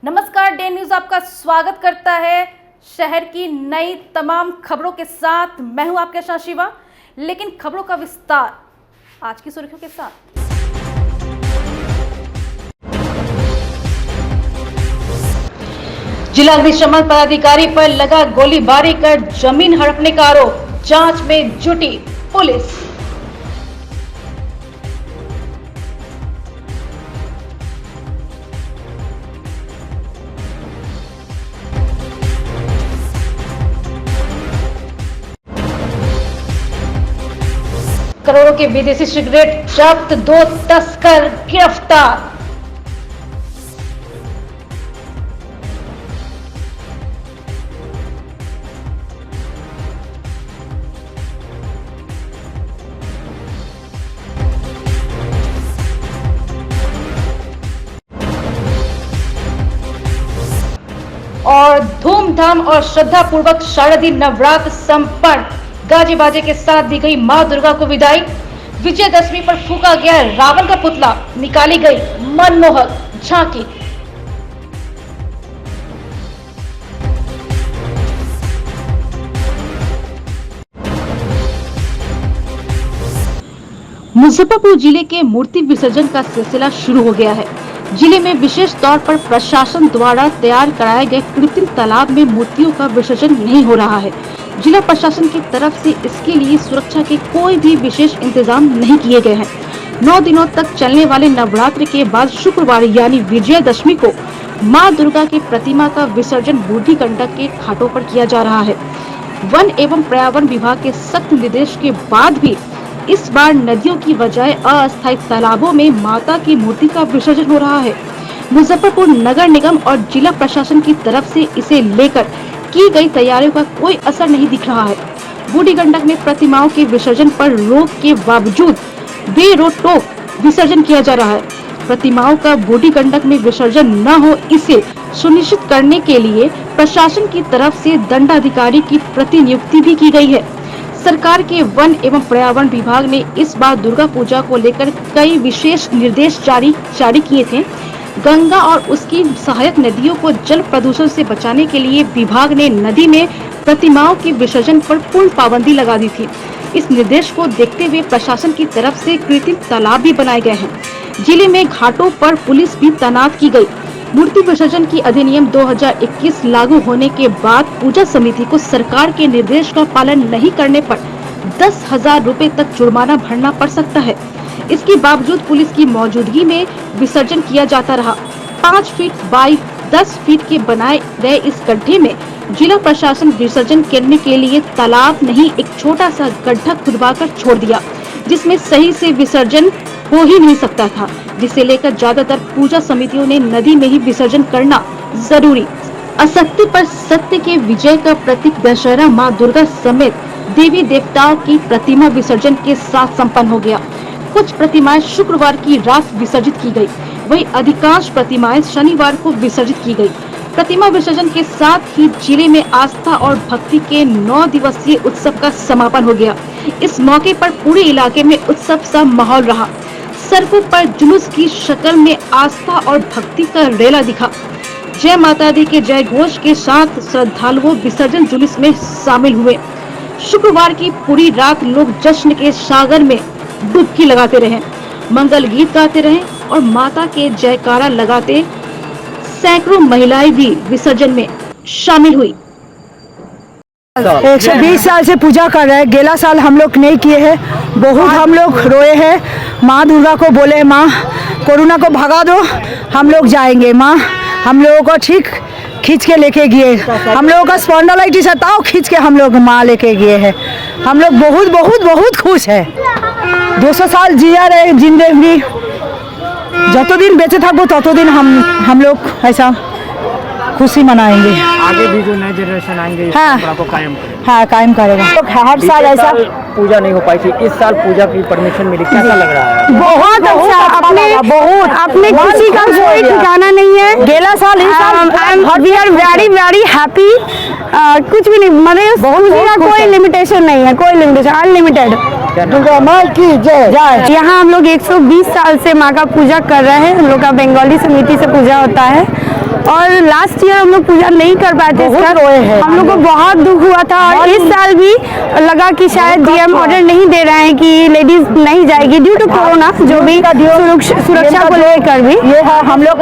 नमस्कार, day news आपका स्वागत करता है शहर की नई तमाम खबरों के साथ। मैं हूं आपके साथ शिवा। लेकिन खबरों का विस्तार आज की सुर्खियों के साथ। जिला अग्निशमन पदाधिकारी पर लगा गोलीबारी कर जमीन हड़पने का आरोप, जांच में जुटी पुलिस। करोड़ों के विदेशी सिगरेट जब्त, 2 तस्कर गिरफ्तार। और धूमधाम और श्रद्धा पूर्वक शारदीय नवरात्र संपन्न। गाजे बाजे के साथ दी गई मां दुर्गा को विदाई। विजयदशमी पर फूका गया रावण का पुतला, निकाली गई मनमोहक झांकी। मुजफ्फरपुर जिले के मूर्ति विसर्जन का सिलसिला शुरू हो गया है। जिले में विशेष तौर पर प्रशासन द्वारा तैयार कराए गए कृत्रिम तालाब में मूर्तियों का विसर्जन नहीं हो रहा है। जिला प्रशासन की तरफ से इसके लिए सुरक्षा के कोई भी विशेष इंतजाम नहीं किए गए हैं। 9 दिनों तक चलने वाले नवरात्र के बाद शुक्रवार यानी विजयदशमी को मां दुर्गा की प्रतिमा का विसर्जन बूढ़ी गंडक के घाटों पर किया जा रहा है। वन एवं पर्यावरण विभाग के सख्त निर्देश के बाद भी इस बार नदियों की बजाय अस्थायी तालाबों में माता की मूर्ति का विसर्जन हो रहा है। मुजफ्फरपुर नगर निगम और जिला प्रशासन की तरफ से इसे लेकर की गई तैयारियों का कोई असर नहीं दिख रहा है। बूढ़ी गंडक में प्रतिमाओं के विसर्जन पर रोक के बावजूद बेरोक विसर्जन किया जा रहा है। प्रतिमाओं का बूढ़ी गंडक में विसर्जन न हो, इसे सुनिश्चित करने के लिए प्रशासन की तरफ से दंडाधिकारी की प्रतिनियुक्ति भी की गई है। सरकार के वन एवं पर्यावरण विभाग ने इस बार दुर्गा पूजा को लेकर कई विशेष निर्देश जारी किए थे। गंगा और उसकी सहायक नदियों को जल प्रदूषण से बचाने के लिए विभाग ने नदी में प्रतिमाओं के विसर्जन पर पूर्ण पाबंदी लगा दी थी। इस निर्देश को देखते हुए प्रशासन की तरफ से कृत्रिम तालाब भी बनाए गए हैं। जिले में घाटों पर पुलिस भी तैनात की गई। मूर्ति विसर्जन की अधिनियम 2021 लागू होने के बाद पूजा समिति को सरकार के निर्देश का पालन नहीं करने पर 10,000 रुपए तक जुर्माना भरना पड़ सकता है। इसके बावजूद पुलिस की मौजूदगी में विसर्जन किया जाता रहा। 5 फीट बाई 10 फीट के बनाए गए इस गड्ढे में जिला प्रशासन विसर्जन करने के लिए तालाब नहीं, एक छोटा सा गड्ढा खुदवाकर छोड़ दिया, जिसमें सही से विसर्जन हो ही नहीं सकता था, जिसे लेकर ज्यादातर पूजा समितियों ने नदी में ही विसर्जन करना जरूरी। असत्य पर सत्य के विजय का प्रतीक दशहरा मां दुर्गा समेत देवी देवताओं की प्रतिमा विसर्जन के साथ संपन्न हो गया। कुछ प्रतिमाएं शुक्रवार की रात विसर्जित की गई, वहीं अधिकांश प्रतिमाएं शनिवार को विसर्जित की गई। प्रतिमा विसर्जन के साथ ही जिले में आस्था और भक्ति के 9 दिवसीय उत्सव का समापन हो गया। इस मौके पर पूरे इलाके में उत्सव सा माहौल रहा। सड़कों पर जुलूस की शक्ल में आस्था और भक्ति का रेला दिखा। जय माता दी के जय घोष के साथ श्रद्धालुओं विसर्जन जुलूस में शामिल हुए। शुक्रवार की पूरी रात लोग जश्न के सागर में डुबकी लगाते रहे, मंगल गीत गाते रहे और माता के जयकारा लगाते। सैकड़ों महिलाएं भी विसर्जन में शामिल हुई। 120 साल से पूजा कर रहे हैं। गेला साल हम लोग नहीं किए हैं, बहुत हम लोग रोए हैं। माँ दुर्गा को बोले, माँ कोरोना को भगा दो, हम लोग जाएंगे। माँ हम लोगों को ठीक खींच के लेके गए। हम लोगों का स्पॉन्डिलाइटिस है, ताऊ खींच के हम लोग माँ लेके गए हैं। हम लोग बहुत बहुत बहुत खुश है। 200 साल जिया रहे जिंदगी, जतो दिन बेचे थकबो ततो दिन हम लोग ऐसा खुशी मनाएंगे। आगे भी जो नए जनरेशन आएंगे कायम करेगा। तो हर साल ऐसा पूजा नहीं हो पाई थी, इस साल पूजा की परमिशन मिली, कैसा लग रहा है? बहुत अच्छा, अपने खुशी का कोई ठिकाना नहीं है। गेला साल we are very very happy. कुछ भी नहीं, मतलब खुशी का कोई लिमिटेशन नहीं है, कोई लिमिटेशन, अनलिमिटेड। दुर्गा माँ की जय। यहाँ हम लोग 120 साल से माँ का पूजा कर रहे हैं। हम लोग का बंगाली समिति से पूजा होता है और लास्ट ईयर हम लोग पूजा नहीं कर पाए थे, बहुत इसका रोए हैं हम लोग को बहुत दुख हुआ था। और इस साल भी लगा कि शायद डीएम ऑर्डर नहीं दे रहे हैं कि लेडीज नहीं जाएगी ड्यू टू कोरोना, जो भी सुरक्षा को लेकर भी ये है हम लोग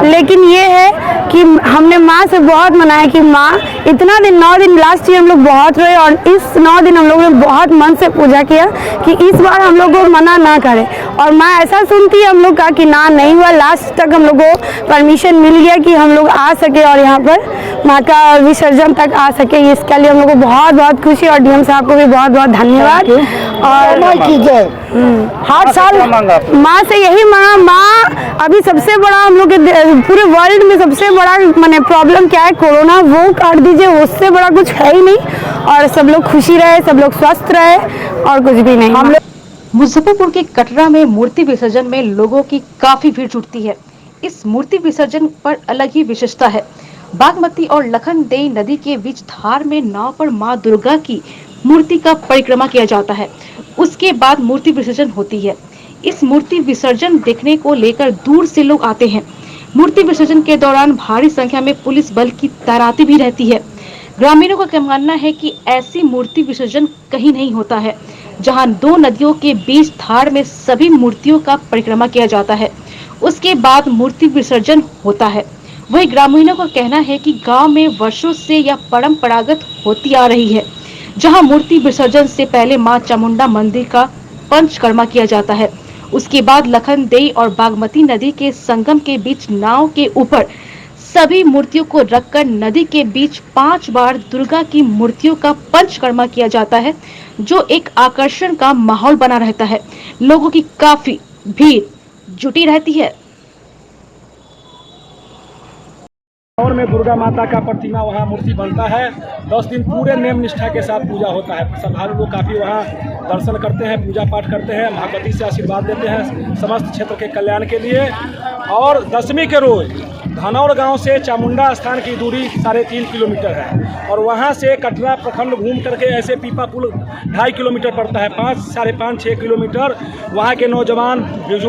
लेकिन ये है कि हमने माँ से बहुत मनाया कि माँ इतना दिन 9 दिन लास्ट ईयर हम लोग बहुत रोए, और इस 9 दिन हम लोगों ने बहुत मन से पूजा किया कि इस बार हम लोग को मना ना करें। और माँ ऐसा सुनती है हम लोग का कि ना नहीं हुआ, लास्ट तक हम लोग को परमिशन मिल गया कि हम लोग आ सके और यहाँ पर माँ का विसर्जन तक आ सके। इसके लिए हम लोग को बहुत बहुत खुशी, और डीएम साहब को भी बहुत बहुत धन्यवाद। और हर साल माँ से यही मांगा, माँ अभी सबसे बड़ा हम लोग के पूरे वर्ल्ड में सबसे बड़ा माने प्रॉब्लम क्या है, कोरोना, वो काट दीजिए, उससे बड़ा कुछ है ही नहीं। और सब लोग खुशी रहे, सब लोग स्वस्थ रहे, और कुछ भी नहीं। हम लोग मुजफ्फरपुर के कटरा में मूर्ति विसर्जन में लोगों की काफी भीड़ जुटती है। इस मूर्ति विसर्जन पर अलग ही विशेषता है। बागमती और लखनदेई नदी के बीच धार में नाव पर मां दुर्गा की मूर्ति का परिक्रमा किया जाता है। उसके बाद मूर्ति विसर्जन होती है। इस मूर्ति विसर्जन देखने को लेकर दूर से लोग आते हैं। मूर्ति विसर्जन के दौरान भारी संख्या में पुलिस बल की तैनाती भी रहती है। ग्रामीणों का मानना है कि ऐसी मूर्ति विसर्जन कहीं नहीं होता है, जहां 2 नदियों के बीच धार में सभी मूर्तियों का परिक्रमा किया जाता है। उसके बाद मूर्ति विसर्जन होता है। वही ग्रामीणों का कहना है कि गांव में वर्षों से यह परंपरागत होती आ रही है, जहां मूर्ति विसर्जन से पहले मां चामुंडा मंदिर का पंचकर्मा किया जाता है। उसके बाद लखनदेई और बागमती नदी के संगम के बीच नाव के ऊपर सभी मूर्तियों को रखकर नदी के बीच 5 बार दुर्गा की मूर्तियों का पंचकर्मा किया जाता है, जो एक आकर्षण का माहौल बना रहता है। लोगों की काफी भीड़ जुटी रहती है। और में दुर्गा माता का प्रतिमा वहाँ मूर्ति बनता है। 10 दिन पूरे नेम निष्ठा के साथ पूजा होता है। श्रद्धालु लोग काफ़ी वहाँ दर्शन करते हैं, पूजा पाठ करते हैं, महागति से आशीर्वाद देते हैं समस्त क्षेत्र के कल्याण के लिए। और दशमी के रोज धनौर गांव से चामुंडा स्थान की दूरी 3.5 किलोमीटर है, और वहां से कटरा प्रखंड घूम करके ऐसे पीपा पुल 2.5 किलोमीटर पड़ता है। 5, 5.5, 6 किलोमीटर वहां के नौजवान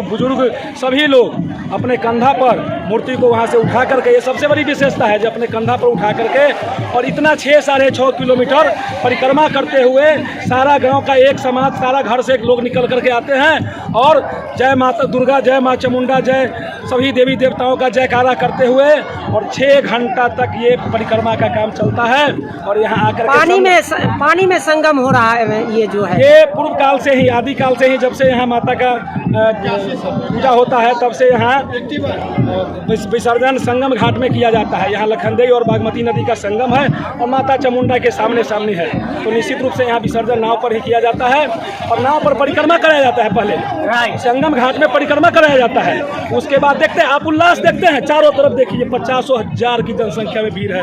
बुजुर्ग सभी लोग अपने कंधा पर मूर्ति को वहां से उठा करके, ये सबसे बड़ी विशेषता है, जो अपने कंधा पर उठा करके और इतना 6, 6.5 किलोमीटर परिक्रमा करते हुए सारा गाँव का एक समाज, सारा घर से लोग निकल करके आते हैं और जय माता दुर्गा, जय माँ चामुंडा, जय सभी देवी देवताओं का जयकारा करते हुए, और 6 घंटा तक ये परिक्रमा का काम चलता है। और यहाँ आकर पानी में संगम हो रहा है, ये जो है ये पूर्व काल से ही, आदि काल से ही, जब से यहाँ माता का पूजा होता है तब से यहाँ विसर्जन संगम घाट में किया जाता है। यहाँ लखनदेई और बागमती नदी का संगम है और माता चामुंडा के सामने सामने है, तो निश्चित रूप से यहाँ विसर्जन नाव पर ही किया जाता है। और नाव पर परिक्रमा कराया जाता है, पहले संगम घाट में परिक्रमा कराया जाता है। उसके बाद देखते हैं आप उल्लास देखते हैं, चारों तरफ देखिए 50,000 की जनसंख्या में भीड़ है।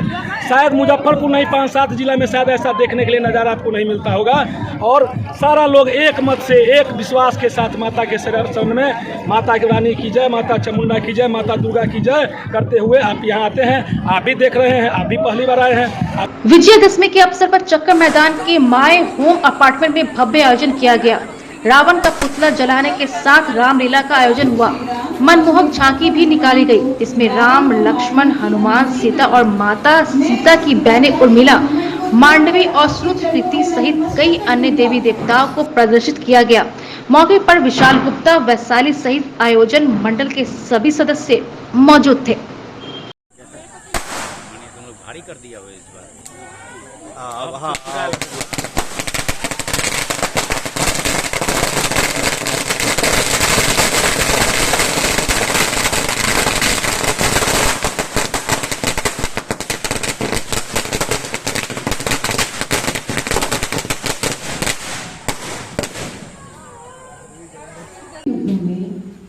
शायद मुजफ्फरपुर नहीं 5-7 जिला में शायद ऐसा देखने के लिए नज़ारा आपको नहीं मिलता होगा। और सारा लोग एक मत से, एक विश्वास के साथ माता के शरण में माता की रानी की जय, माता चामुंडा की जय, माता दुर्गा की जय करते हुए आप यहाँ आते हैं। आप भी देख रहे हैं, आप भी पहली बार आए हैं। विजयदशमी के अवसर पर चक्कर मैदान के माय होम अपार्टमेंट में भव्य आयोजन किया गया। रावण का पुतला जलाने के साथ रामलीला का आयोजन हुआ। मनमोहक झांकी भी निकाली गई, जिसमें राम, लक्ष्मण, हनुमान, सीता और माता सीता की बहनें उर्मिला, मांडवी और श्रुतप्रीति सहित कई अन्य देवी देवताओं को प्रदर्शित किया गया। मौके पर विशाल गुप्ता, वैशाली सहित आयोजन मंडल के सभी सदस्य मौजूद थे। भारी कर दिया हुआ इस बार।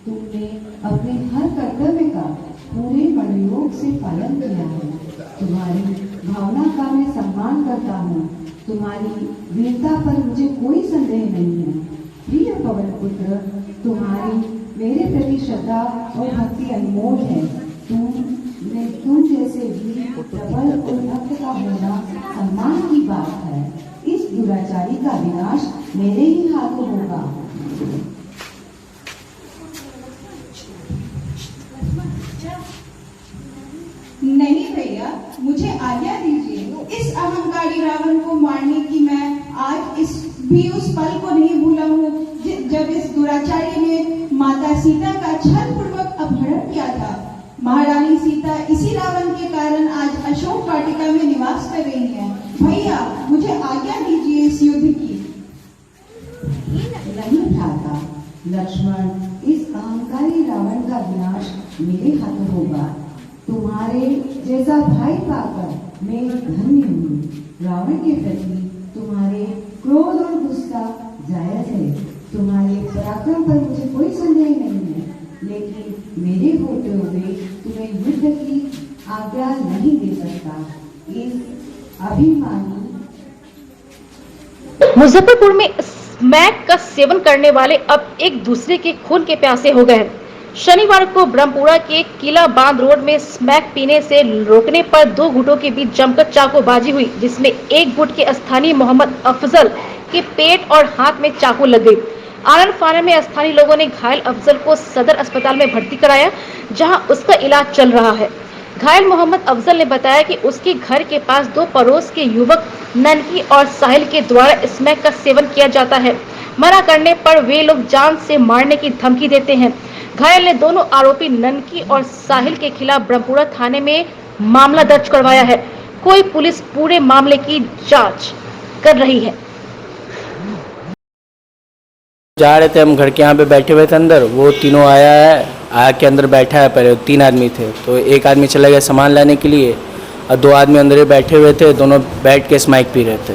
तुमने अपने हर कर्तव्य का पूरे मनोयोग से पालन किया है। तुम्हारी भावना का मैं सम्मान करता हूँ। तुम्हारी वीरता पर मुझे कोई संदेह नहीं है। प्रिय पवन पुत्र, तुम्हारी मेरे प्रति श्रद्धा और भक्ति अनमोल है। तुम जैसे वीर, प्रबल और भक्त का होना सम्मान की बात है। इस दुराचारी का विनाश मेरे ही हाथों होगा। भी उस पल को नहीं भूला हूँ जब इस दुराचारी ने माता सीता का छलपूर्वक अपहरण किया था। महारानी सीता इसी रावण के कारण आज अशोक वाटिका में निवास कर रही है। भैया मुझे आज्ञा दीजिए इस युद्ध की। नहीं भ्राता लक्ष्मण, इस अहंकारी रावण का विनाश मेरे हाथों होगा। तुम्हारे जैसा भाई पाकर मैं धन्य हूँ। रावण के प्रति तुम्हारे क्रोध और गुस्सा जायज है। तुम्हारे पराक्रम पर मुझे कोई संदेह नहीं है, लेकिन मेरे होते हुए तुम्हें युद्ध की आज्ञा नहीं दे सकता। इस अभिमानी मुजफ्फरपुर में स्मैक का सेवन करने वाले अब एक दूसरे के खून के प्यासे हो गए हैं। शनिवार को ब्रह्मपुरा के किला बांध रोड में स्मैक पीने से रोकने पर दो गुटों के बीच जमकर चाकूबाजी हुई, जिसमें एक गुट के स्थानीय मोहम्मद अफजल के पेट और हाथ में चाकू लग गई। आनंद फानन में स्थानीय लोगों ने घायल अफजल को सदर अस्पताल में भर्ती कराया, जहां उसका इलाज चल रहा है। घायल मोहम्मद अफजल ने बताया कि उसके घर के पास दो पड़ोस के युवक ननकी और साहिल के द्वारा स्मैक का सेवन किया जाता है। मना करने पर वे लोग जान से मारने की धमकी देते हैं। घायल ने दोनों आरोपी ननकी और साहिल के खिलाफ ब्रह्मपुरा थाने में मामला दर्ज करवाया है। कोई पुलिस पूरे मामले की जांच कर रही है। जा रहे थे हम, घर के यहाँ पे बैठे हुए थे अंदर, वो तीनों आया है, आया के अंदर बैठा है। पहले 3 आदमी थे, तो एक आदमी चला गया सामान लाने के लिए और 2 आदमी अंदर ही बैठे हुए थे। दोनों बैठ के स्मैक पी रहे थे।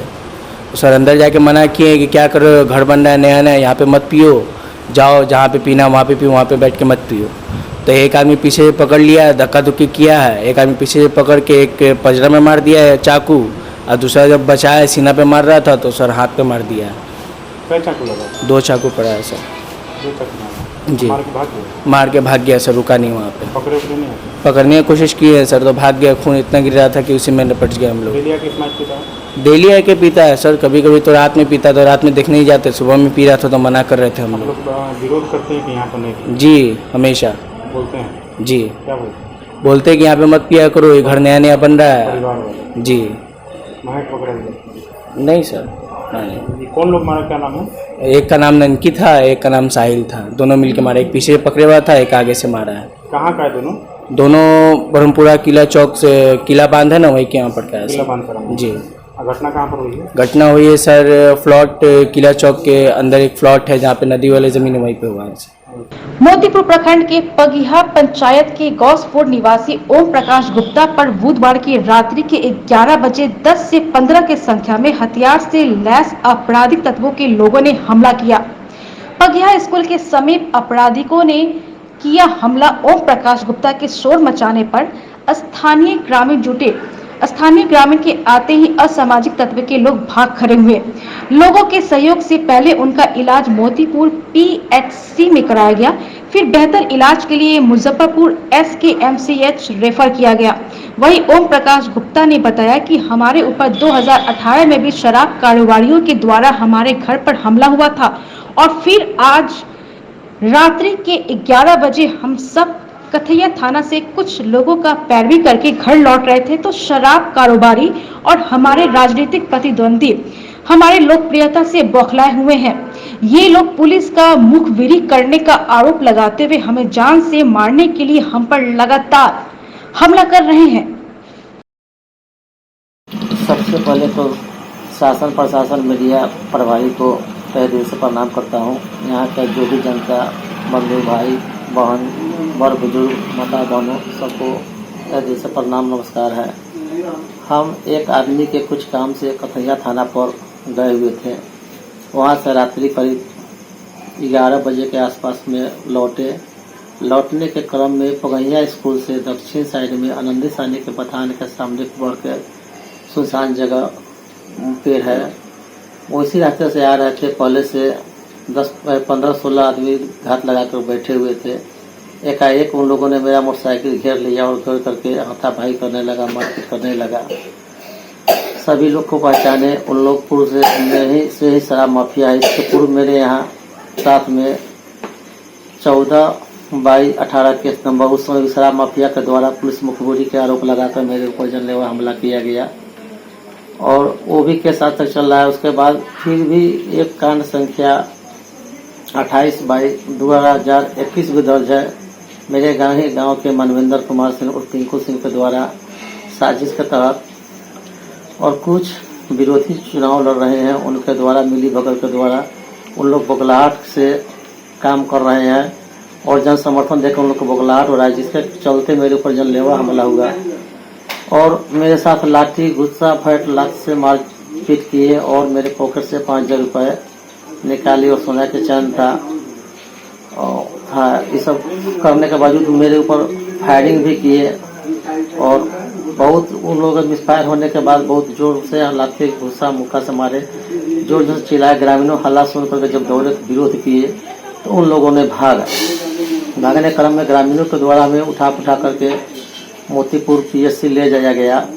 तो सर अंदर जाके मना किए कि क्या कर रहे हो, घर बन रहा है नया नया, यहाँ पे मत पियो, जाओ जहाँ पे पीना वहाँ पे पियो, वहाँ पे बैठ के मत पियो। तो एक आदमी पीछे से पकड़ लिया, धक्का धुक्की किया है। एक आदमी पीछे से पकड़ के एक पजरा में मार दिया है चाकू, और दूसरा जब बचाया सीना पे मार रहा था तो सर हाथ पे मार दिया है। 2 चाकू पड़ा है सर जी। मार के भाग गया सर, रुका नहीं वहाँ पे। पकड़ने की कोशिश की है सर, तो भाग गया। खून इतना गिर रहा था कि उसी में निपट गया हम लोग। डेली आके पीता है सर, कभी कभी तो रात में पीता, तो रात में देखने नहीं जाते, सुबह में पी रहा था तो मना कर रहे थे हम लोग। विरोध करते हैं कि यहाँ पर नहीं? जी हमेशा बोलते हैं जी। क्या बोलते? बोलते हैं कि यहाँ पे मत पिया करो, ये घर नया नया बन रहा है जी। महक पकड़ा नहीं सर नहीं। कौन लोग मारा, क्या नाम है? एक का नाम ननकी था, एक का नाम साहिल था। दोनों मिलके मारे, एक पीछे पकड़े हुआ था, एक आगे से मारा है। कहाँ का है दोनों? दोनों ब्रह्मपुरा किला चौक से, किला बांध है ना, वही के यहाँ पड़ता है किला बांध पर जी। घटना कहाँ पर हुई है? घटना हुई है सर फ्लॉट, किला चौक के अंदर एक फ्लॉट है जहाँ पे नदी वाली जमीन है, वहीं पे हुआ है। मोतीपुर प्रखंड के पगिहा पंचायत के गौसपुर निवासी ओम प्रकाश गुप्ता पर बुधवार की रात्रि के 11 बजे 10 से 15 की संख्या में हथियार से लैस आपराधिक तत्वों के लोगों ने हमला किया। पगिहा स्कूल के समीप आपराधिकों ने किया हमला। ओम प्रकाश गुप्ता के शोर मचाने पर स्थानीय ग्रामीण जुटे। स्थानीय ग्रामीण के आते ही असामाजिक तत्व के लोग भाग खड़े हुए। लोगों के सहयोग से पहले उनका इलाज मोतीपुर PHC में कराया गया, फिर बेहतर इलाज के लिए मुजफ्फरपुर SKMCH रेफर किया गया। वहीं ओम प्रकाश गुप्ता ने बताया कि हमारे ऊपर 2018 में भी शराब कारोबारियों के द्वारा हमारे घर पर हमला हुआ था और फिर आज रात्रि के 11 बजे हम सब कथैया थाना से कुछ लोगों का पैरवी करके घर लौट रहे थे, तो शराब कारोबारी और हमारे राजनीतिक प्रतिद्वंदी हमारे लोकप्रियता से बौखलाए हुए हैं। ये लोग पुलिस का मुखबिरी करने का आरोप लगाते हुए हमें जान से मारने के लिए हम पर लगातार हमला कर रहे हैं। सबसे पहले तो शासन प्रशासन मीडिया प्रभारी को तहे दिल से प्रणाम करता हूँ। यहाँ का जो भी जनता, बंधु भाई बहन, बड़ बुजुर्ग, माता बहनों, सबको तहे दिल से प्रणाम नमस्कार है। हम एक आदमी के कुछ काम से कथैया थाना पर गए हुए थे। वहाँ से रात्रि करीब 11 बजे के आसपास में लौटने के क्रम में पगैया स्कूल से दक्षिण साइड में आनंदी सानी के पठान के सामने बढ़ के सुनसान जगह पेड़ है, उसी रास्ते से आ रहे थे। पहले से 10-15-16 आदमी घात लगा कर बैठे हुए थे। एकाएक उन लोगों ने मेरा मोटरसाइकिल घेर लिया और घेर करके हाथापाई करने लगा, मारपीट करने लगा। सभी लोग को पहचाने। उन लोग पूर्व से ही शराब माफिया है। इसके पूर्व मेरे यहाँ साथ में 14/18 केस नंबर, उस समय शराब माफिया के द्वारा पुलिस मुखबिरी के आरोप लगाकर मेरे ऊपर जानलेवा हमला किया गया और वो भी केस आज तक चल रहा है। उसके बाद फिर भी एक कांड संख्या 28/22/2021 भी दर्ज है मेरे गांव के मनविंदर कुमार सिंह और टिंकू सिंह के द्वारा साजिश के तहत, और कुछ विरोधी चुनाव लड़ रहे हैं उनके द्वारा मिली भगत के द्वारा उन लोग बौखलाहट से काम कर रहे हैं और जन समर्थन देकर उन लोग को बौखलाहट हो रहा है, जिसके चलते मेरे ऊपर जानलेवा हमला हुआ और मेरे साथ लाठी गुस्सा फैट लात से मारपीट किए और मेरे पॉकेट से 5,000 रुपये निकाली और सोना के चैन था। हाँ, ये सब करने के बावजूद मेरे ऊपर फायरिंग भी किए और बहुत उन लोगों मिसफायर होने के बाद बहुत जोर से लाठी गुस्सा मुक्का से मारे, जोर जोर से चिल्लाए। ग्रामीणों हल्ला सुन करके जब दौड़े विरोध किए तो उन लोगों ने भागने क्रम में ग्रामीणों के द्वारा हमें उठा करके मोतीपुर PSC ले जाया गया।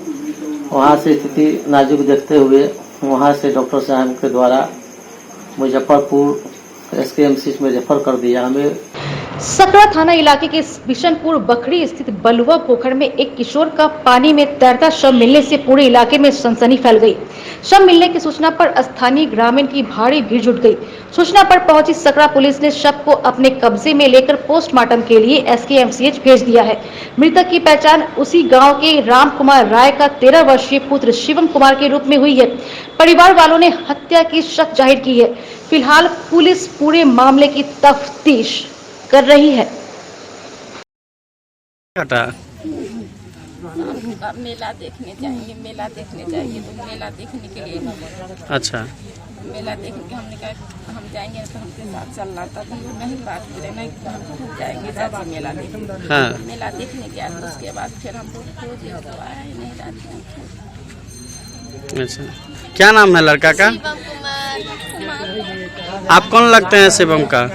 वहाँ से स्थिति नाजुक देखते हुए वहाँ से डॉक्टर साहब के द्वारा मुजफ्फरपुर SKMC में रेफर कर दिया। हमें सकरा थाना इलाके के बिशनपुर बखरी स्थित बलुआ पोखर में एक किशोर का पानी में तैरता शव मिलने से पूरे इलाके में सनसनी फैल गई। शव मिलने की सूचना पर स्थानीय ग्रामीण की भारी भीड़ जुट गई। सूचना पर पहुंची सकरा पुलिस ने शव को अपने कब्जे में लेकर पोस्टमार्टम के लिए SKMCH भेज दिया है। मृतक की पहचान उसी गाँव के राम कुमार राय का 13 वर्षीय पुत्र शिवम कुमार के रूप में हुई है। परिवार वालों ने हत्या की शक जाहिर की है। फिलहाल पुलिस पूरे मामले की तफ्तीश कर रही है। मेला देखने जाएंगे, मेला देखने जाएंगे तो मेला देखने के लिए अच्छा मेला देखने के हमने कहा हम जाएंगे तो हमके साथ चलना था, तो नहीं बात करे नहीं हम जाएंगे चाची मेला देखने। हाँ। मेला देखने गया तो उसके बाद फिर हम लोग खोजे तो आया ही नहीं रात में। अच्छा, क्या नाम है लड़का का? आप कौन लगते हैं शिवम का?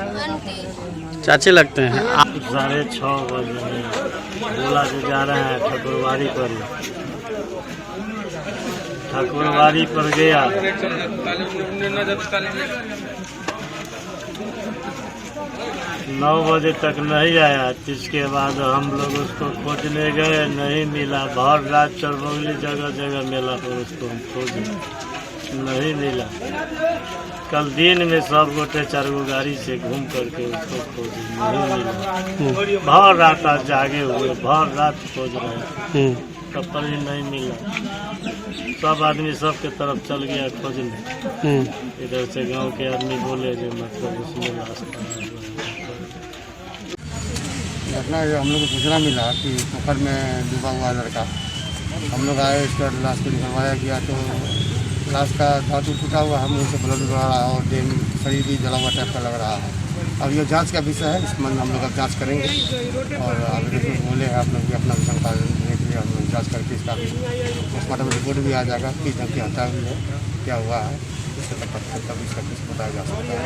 चाची लगते हैं। 6:30 बजे बोला जो जा रहे हैं ठाकुरबाड़ी पर गया। 9 बजे तक नहीं आया। इसके बाद हम लोग उसको खोजने गए, नहीं मिला। भर रात चरबौली जगह जगह मेला पर उसको हम खोजे, नहीं मिला। कल दिन में सब गोटे 4 गो गाड़ी से घूम करके उसको खोजे, नहीं मिला। भर रात आज जागे हुए, भर रात खोज रहे, तब पर ही नहीं मिला। सब आदमी सबके तरफ चल गया खोजने। इधर से गांव के आदमी बोले जो मतलब उसमें लाश घटना हम लोग को सूचना मिला कि पोखर में डूबा हुआ लड़का। हम लोग आए, इसका लाश को निकलवाया गया तो लाश का धातु टूटा हुआ, हम उसे ब्लड बढ़ रहा है और डेम शरीर भी जला हुआ टाइप का लग रहा है। अब ये जांच का विषय है, इस संबंध हम लोग अब जाँच करेंगे और आगे बोले हैं आप लोग भी अपना शंका देने के लिए हम लोग जाँच करके इसका भी पोस्टमार्टम रिपोर्ट भी आ जाएगा कि ढंग की हत्या हुई है, क्या हुआ है, इससे तब इसका कुछ बताया जा सकता है।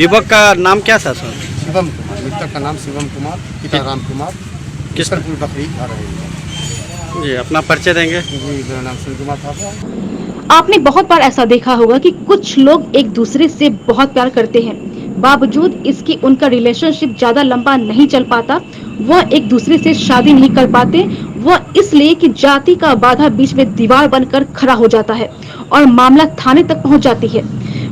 युवक का नाम क्या था सर? शिवम कुमार, मृतक का नाम शिवम कुमार, पिता राम कुमार, किशनपुर बखरी आ रहे हैं जी। अपना परिचय देंगे? जी, मेरा नाम सुनील कुमार था। आपने बहुत बार ऐसा देखा होगा कि कुछ लोग एक दूसरे से बहुत प्यार करते हैं, बावजूद इसकी उनका रिलेशनशिप ज्यादा लंबा नहीं चल पाता। वह एक दूसरे से शादी नहीं कर पाते, वह इसलिए कि जाति का बाधा बीच में दीवार बनकर खड़ा हो जाता है और मामला थाने तक पहुंच जाती है।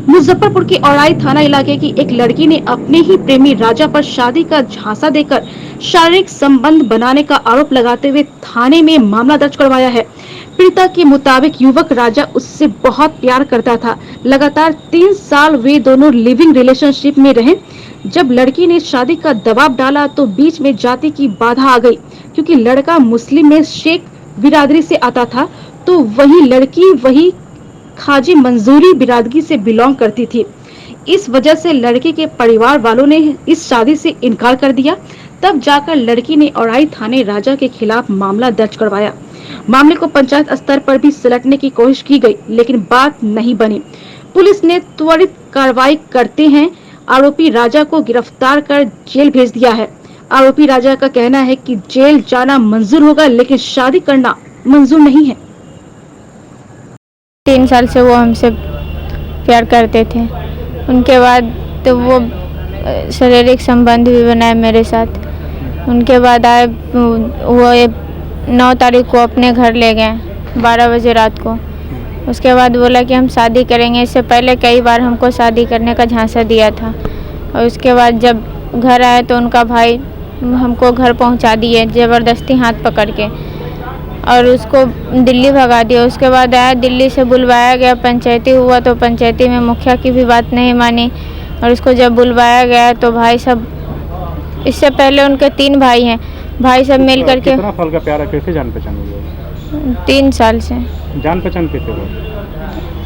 मुजफ्फरपुर के औराई थाना इलाके की एक लड़की ने अपने ही प्रेमी राजा पर शादी का झांसा देकर शारीरिक संबंध बनाने का आरोप लगाते हुए थाने में मामला दर्ज करवाया है। पीड़िता के मुताबिक युवक राजा उससे बहुत प्यार करता था। लगातार 3 साल वे दोनों लिविंग रिलेशनशिप में रहे। जब लड़की ने शादी का दबाव डाला तो बीच में जाति की बाधा आ गई, क्योंकि लड़का मुस्लिम में शेख बिरादरी से आता था तो वही लड़की वही खाजी मंजूरी बिरादरी से बिलोंग करती थी। इस वजह से लड़के के परिवार वालों ने इस शादी से इनकार कर दिया। तब जाकर लड़की ने औराई थाने राजा के खिलाफ मामला दर्ज करवाया। मामले को पंचायत स्तर पर भी सुलझाने की कोशिश की गई, लेकिन बात नहीं बनी। पुलिस ने त्वरित कार्रवाई करते हैं आरोपी राजा को गिरफ्तार कर जेल भेज दिया है। आरोपी राजा का कहना है कि जेल जाना मंजूर होगा, लेकिन शादी करना मंजूर नहीं है। 3 साल से वो हमसे प्यार करते थे। उनके बाद तो वो शारीरिक संबंध भी बनाए मेरे साथ। उनके बाद आए वो 9 तारीख को अपने घर ले गए 12 बजे रात को। उसके बाद बोला कि हम शादी करेंगे। इससे पहले कई बार हमको शादी करने का झांसा दिया था और उसके बाद जब घर आए तो उनका भाई हमको घर पहुंचा दिए ज़बरदस्ती हाथ पकड़ के और उसको दिल्ली भगा दिया। उसके बाद आया, दिल्ली से बुलवाया गया, पंचायती हुआ तो पंचायती में मुखिया की भी बात नहीं मानी और उसको जब बुलवाया गया तो भाई सब, इससे पहले उनके 3 भाई हैं, भाई सब मिल करके। कितना साल का प्यार है, कैसे जान पहचान हुई? 3 साल से। जान पहचान कैसे हो?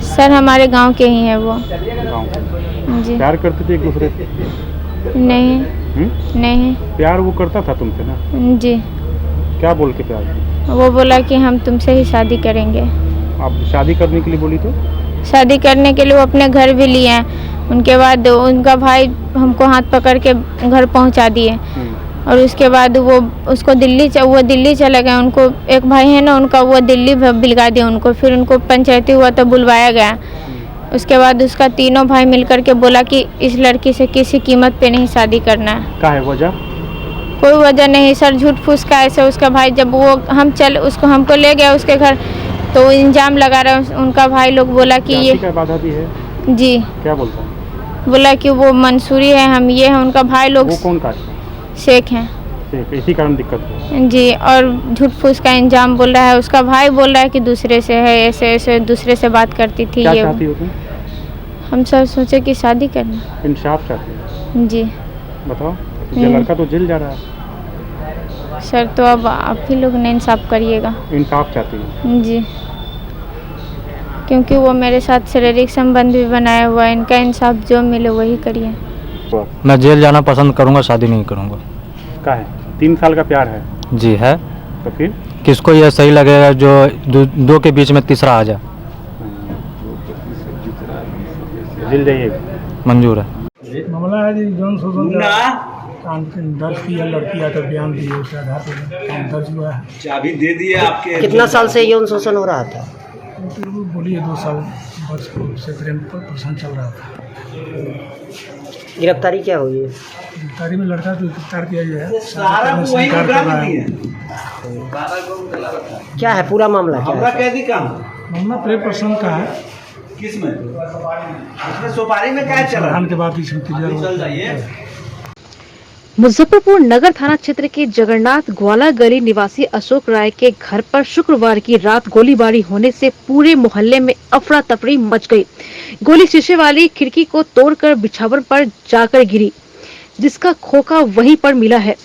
सर हमारे गांव के ही हैं वो। गाँव के? जी। प्यार करते थे एक दूसरे से? नहीं। नहीं। प्यार वो करता था तुमसे ना? जी। क्या बोल के प्यार किया? वो बोला कि हम तुमसे ही शादी करेंगे। आप शादी करने के लिए बोली तो? शादी करने के लिए वो अपने घर भी लिए हैं। उनके बाद उनका भाई हमको हाथ पकड़ के घर पहुंचा दिए और उसके बाद वो दिल्ली चले गए। उनको एक भाई है ना उनका, वो दिल्ली भिलगा दिया उनको। फिर उनको पंचायती हुआ तो बुलवाया गया। उसके बाद उसका 3 भाई मिलकर के बोला कि इस लड़की से किसी कीमत पे नहीं शादी करना है। क्या है वजह? कोई वजह नहीं सर, झूठ फूस का ऐसे। उसका भाई जब वो उसको हमको ले गया उसके घर तो इल्जाम लगा रहे उनका भाई लोग। बोला कि ये क्या बाधा दी है? जी। क्या बोलता है? बोला कि वो मंसूरी है, हम ये हैं। उनका भाई लोग वो कौन का? शेख हैं। इसी कारण दिक्कत है जी। और झूठ फूस का इल्जाम बोल रहा है। उसका भाई बोल रहा है कि दूसरे से है, ऐसे ऐसे दूसरे से बात करती थी। क्या ये चाहती हो तुम? हम सब सोचे कि शादी करना। इंसाफ चाहती हो? जी। बताओ, ये लड़का तो जेल जा रहा है। सर तो अब आप ही लोग ने इंसाफ करिएगा। इंसाफ चाहती हो? जी, क्योंकि वो मेरे साथ शारीरिक संबंध भी बनाया हुआ है। इनका इंसाफ जो मिले वही करिए। मैं जेल जाना पसंद करूंगा, शादी नहीं करूंगा। क्या है? 3 साल का प्यार है? जी है। तो फिर किसको ये सही लगेगा जो दो के बीच में तीसरा आ जाए? जेल जाइएगा? मंजूर है। मामला है जी जौन शोषण दर्ज किया, लड़की आकर बयान दी है, उसके आधार पर दर्ज हुआ है। चाबी दे दिए आपके। कितना साल से यौन शोषण हो रहा था? बोलिए 2 साल वर्ष से प्रेम प्रसन्न चल रहा था। गिरफ्तारी क्या हुई है? गिरफ्तारी में लड़का तो गिरफ्तार किया गया है। क्या है पूरा मामला? क्या है? मामला प्रेम प्रसन्न का है। किसमें? इसमें सुपारी में क्या चल रहा है? के बाद इसमें क्लियर हो। मुजफ्फरपुर नगर थाना क्षेत्र के जगन्नाथ ग्वाला गली निवासी अशोक राय के घर पर शुक्रवार की रात गोलीबारी होने से पूरे मोहल्ले में अफरा तफरी मच गई। गोली शीशे वाली खिड़की को तोड़कर बिछावन पर जाकर गिरी, जिसका खोखा वहीं पर मिला है।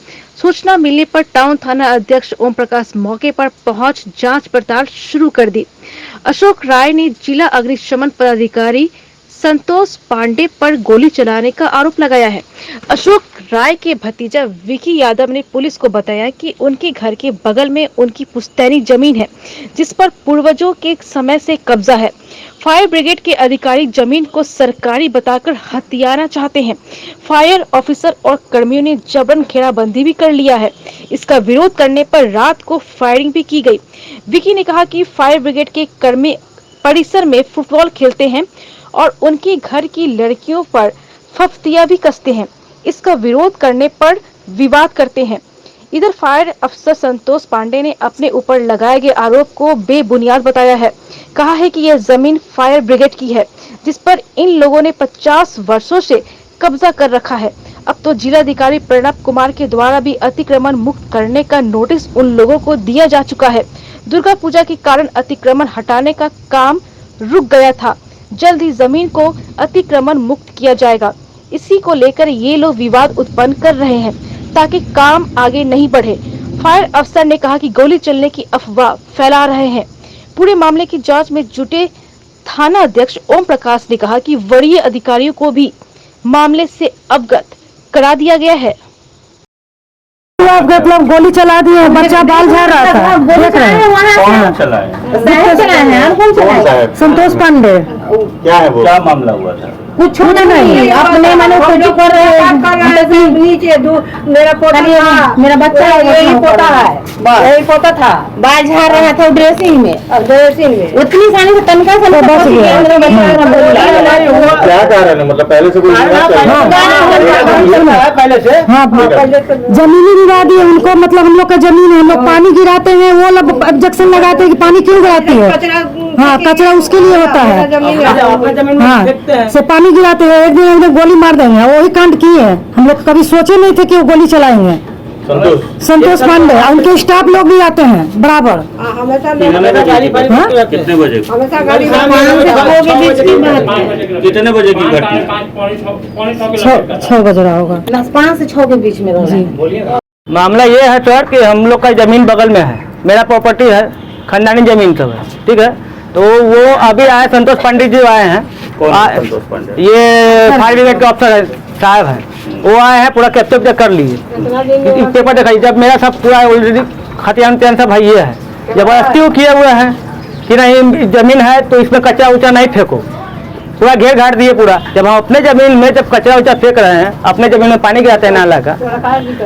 सूचना मिलने पर टाउन थाना अध्यक्ष ओम प्रकाश मौके पर पहुंच जांच पड़ताल शुरू कर दी। अशोक राय ने जिला अग्निशमन पदाधिकारी संतोष पांडे पर गोली चलाने का आरोप लगाया है। अशोक राय के भतीजा विकी यादव ने पुलिस को बताया कि उनके घर के बगल में उनकी पुश्तैनी जमीन है, जिस पर पूर्वजों के समय से कब्जा है। फायर ब्रिगेड के अधिकारी जमीन को सरकारी बताकर हथियाना चाहते हैं। फायर ऑफिसर और कर्मियों ने जबरन घेराबंदी भी कर लिया है। इसका विरोध करने पर रात को फायरिंग भी की गई। विकी ने कहा कि फायर ब्रिगेड के कर्मी परिसर में फुटबॉल खेलते हैं और उनके घर की लड़कियों पर फफ्तियां भी कसते हैं। इसका विरोध करने पर विवाद करते हैं। इधर फायर अफसर संतोष पांडे ने अपने ऊपर लगाए गए आरोप को बेबुनियाद बताया है। कहा है कि यह जमीन फायर ब्रिगेड की है, जिस पर इन लोगों ने 50 वर्षों से कब्जा कर रखा है। अब तो जिलाधिकारी प्रणब कुमार के द्वारा भी अतिक्रमण मुक्त करने का नोटिस उन लोगों को दिया जा चुका है। दुर्गा पूजा के कारण अतिक्रमण हटाने का काम रुक गया था। जल्द ही जमीन को अतिक्रमण मुक्त किया जाएगा। इसी को लेकर ये लोग विवाद उत्पन्न कर रहे हैं ताकि काम आगे नहीं बढ़े। फायर अफसर ने कहा कि गोली चलने की अफवाह फैला रहे हैं। पूरे मामले की जांच में जुटे थाना अध्यक्ष ओम प्रकाश ने कहा कि वरीय अधिकारियों को भी मामले से अवगत करा दिया गया है। मतलब गोली चला दिए, बच्चा बाल झाड़ रहा था, देख रहे हैं। कौन चलाए? संतोष पांडे। क्या है वो? क्या मामला हुआ था? कुछ नहीं, अपने मनो कुछ कर रहे हैं। नीचे मेरा पोता, मेरा बच्चा यही पोता है, यही पोता था, बाल झाड़ रहा था ड्रेसिंग में। उतनी सारी तनखा से बच गया। कह रहे हैं, मतलब पहले से कोई पहले से हाँ जमीनी विवाद है उनको, मतलब हम लोग का जमीन है, हम लोग पानी गिराते हैं, वो लोग ऑब्जेक्शन लगाते हैं कि पानी क्यों गिराती है। हाँ कचरा उसके लिए होता है। हाँ से पानी गिराते हैं, एक दिन हम लोग गोली मार देंगे, वही कांड किए हैं। हम लोग कभी सोचे नहीं थे कि वो गोली चलाएंगे। संतोष पांडे उनके स्टाफ लोग भी आते हैं बराबर। कितने बजे कितने बजे की घटना? 6 बज रहा होगा, 5 से 6 के बीच में रहा। मामला ये है सर कि हम लोग का जमीन बगल में है, मेरा प्रॉपर्टी है, खानदानी जमीन सब है, ठीक है। तो वो अभी आए, संतोष पंडित जी आए हैं। संतोष पांडे ये फायर ब्रिगेड के अफसर साहब हैं, वो आए हैं, पूरा कैप्चर कर लिए, पेपर दिखाई। जब मेरा सब पूरा ऑलरेडी खतियान त्यान सब है, ये है जबरदस्ती वो किए हुए हैं कि नहीं जमीन है तो इसमें कचरा उचा नहीं फेंको, पूरा घेर घाट दिए पूरा। जब हम अपने जमीन में जब कचरा उचा फेंक रहे हैं, अपने जमीन में पानी गिराते हैं नाला का,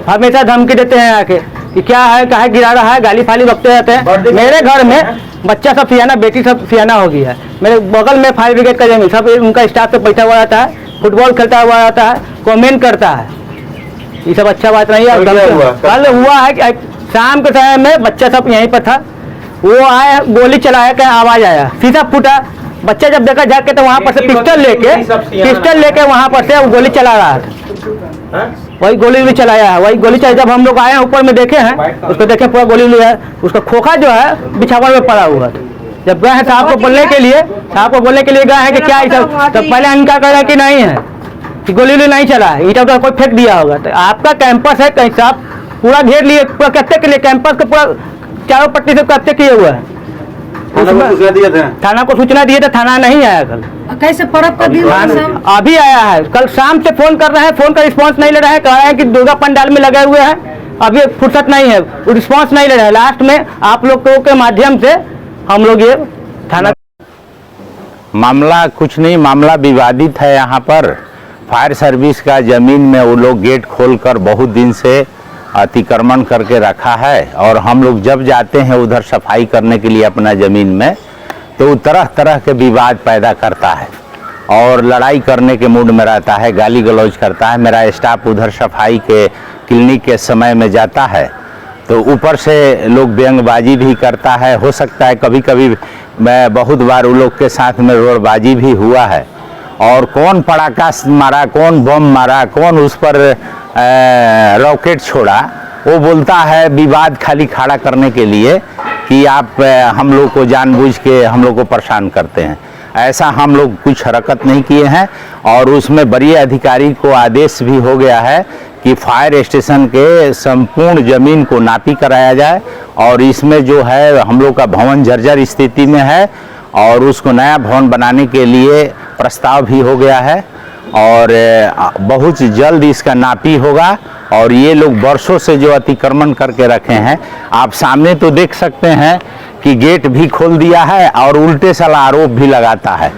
हमेशा धमकी देते हैं आके कि क्या है, काहे गिरा रहा है, गाली फाली बकते रहते हैं। मेरे घर में बच्चा सब सियाना, बेटी सब सियाना हो गई है। मेरे बगल में फायर ब्रिगेड का जमीन, सब उनका स्टाफ से बैठा हुआ रहता है, फुटबॉल खेलता हुआ रहता है, कमेंट करता है। ये सब अच्छा बात नहीं है। कल हुआ है कि शाम के समय में बच्चा सब यहीं पर था, वो आया, गोली चलाया, क्या आवाज आया, शीशा फूटा। बच्चा जब देखा जाके तो वहाँ पर से पिस्टल लेके वहाँ पर से वो गोली चला रहा था। वही गोली भी चलाया है, वही गोली चला। जब हम लोग आए हैं ऊपर में देखे हैं, उसको देखे पूरा गोली लिया है, उसका खोखा जो है बिछावन में पड़ा हुआ था। जब गए हैं साहब को बोलने के लिए गए हैं कि क्या तो पहले इनका कह रहा है कि नहीं है, कि गोली नहीं चला है, ईटा तो कोई फेंक दिया होगा। तो आपका कैंपस है, कहीं साहब पूरा घेर लिए, पूरा कब्जे के लिए कैंपस को पूरा चारों पट्टी से कब्जे किए हुए हैं। थाना को सूचना दिए थे, थाना नहीं आया कल। कैसे पर्व का दिन अभी आया है, कल शाम से फोन कर रहे हैं, फोन का रिस्पांस नहीं ले रहा है, कह रहे हैं कि दुर्गा पंडाल में लगे हुए हैं, अभी फुर्सत नहीं है, रिस्पांस नहीं ले रहा है। लास्ट में आप लोगों के माध्यम से हम लोग ये थाना, मामला कुछ नहीं, मामला विवादित है। यहाँ पर फायर सर्विस का जमीन में वो लोग गेट खोलकर बहुत दिन से अतिक्रमण करके रखा है, और हम लोग जब जाते हैं उधर सफाई करने के लिए अपना ज़मीन में, तो तरह तरह के विवाद पैदा करता है और लड़ाई करने के मूड में रहता है, गाली गलौज करता है। मेरा स्टाफ उधर सफाई के क्लिनिक के समय में जाता है तो ऊपर से लोग व्यंगबाजी भी करता है। हो सकता है कभी कभी मैं बहुत बार उन लोग के साथ में रोडबाजी भी हुआ है, और कौन पटाखा मारा, कौन बम मारा, कौन उस पर रॉकेट छोड़ा, वो बोलता है विवाद खाली खड़ा करने के लिए कि आप हम लोग को जानबूझ के हम लोग को परेशान करते हैं। ऐसा हम लोग कुछ हरकत नहीं किए हैं, और उसमें वरीय अधिकारी को आदेश भी हो गया है कि फायर स्टेशन के संपूर्ण ज़मीन को नापी कराया जाए, और इसमें जो है हम लोग का भवन जर्जर स्थिति में है, और उसको नया भवन बनाने के लिए प्रस्ताव भी हो गया है, और बहुत जल्द इसका नापी होगा। और ये लोग वर्षों से जो अतिक्रमण करके रखे हैं, आप सामने तो देख सकते हैं कि गेट भी खोल दिया है, और उल्टे साला आरोप भी लगाता है,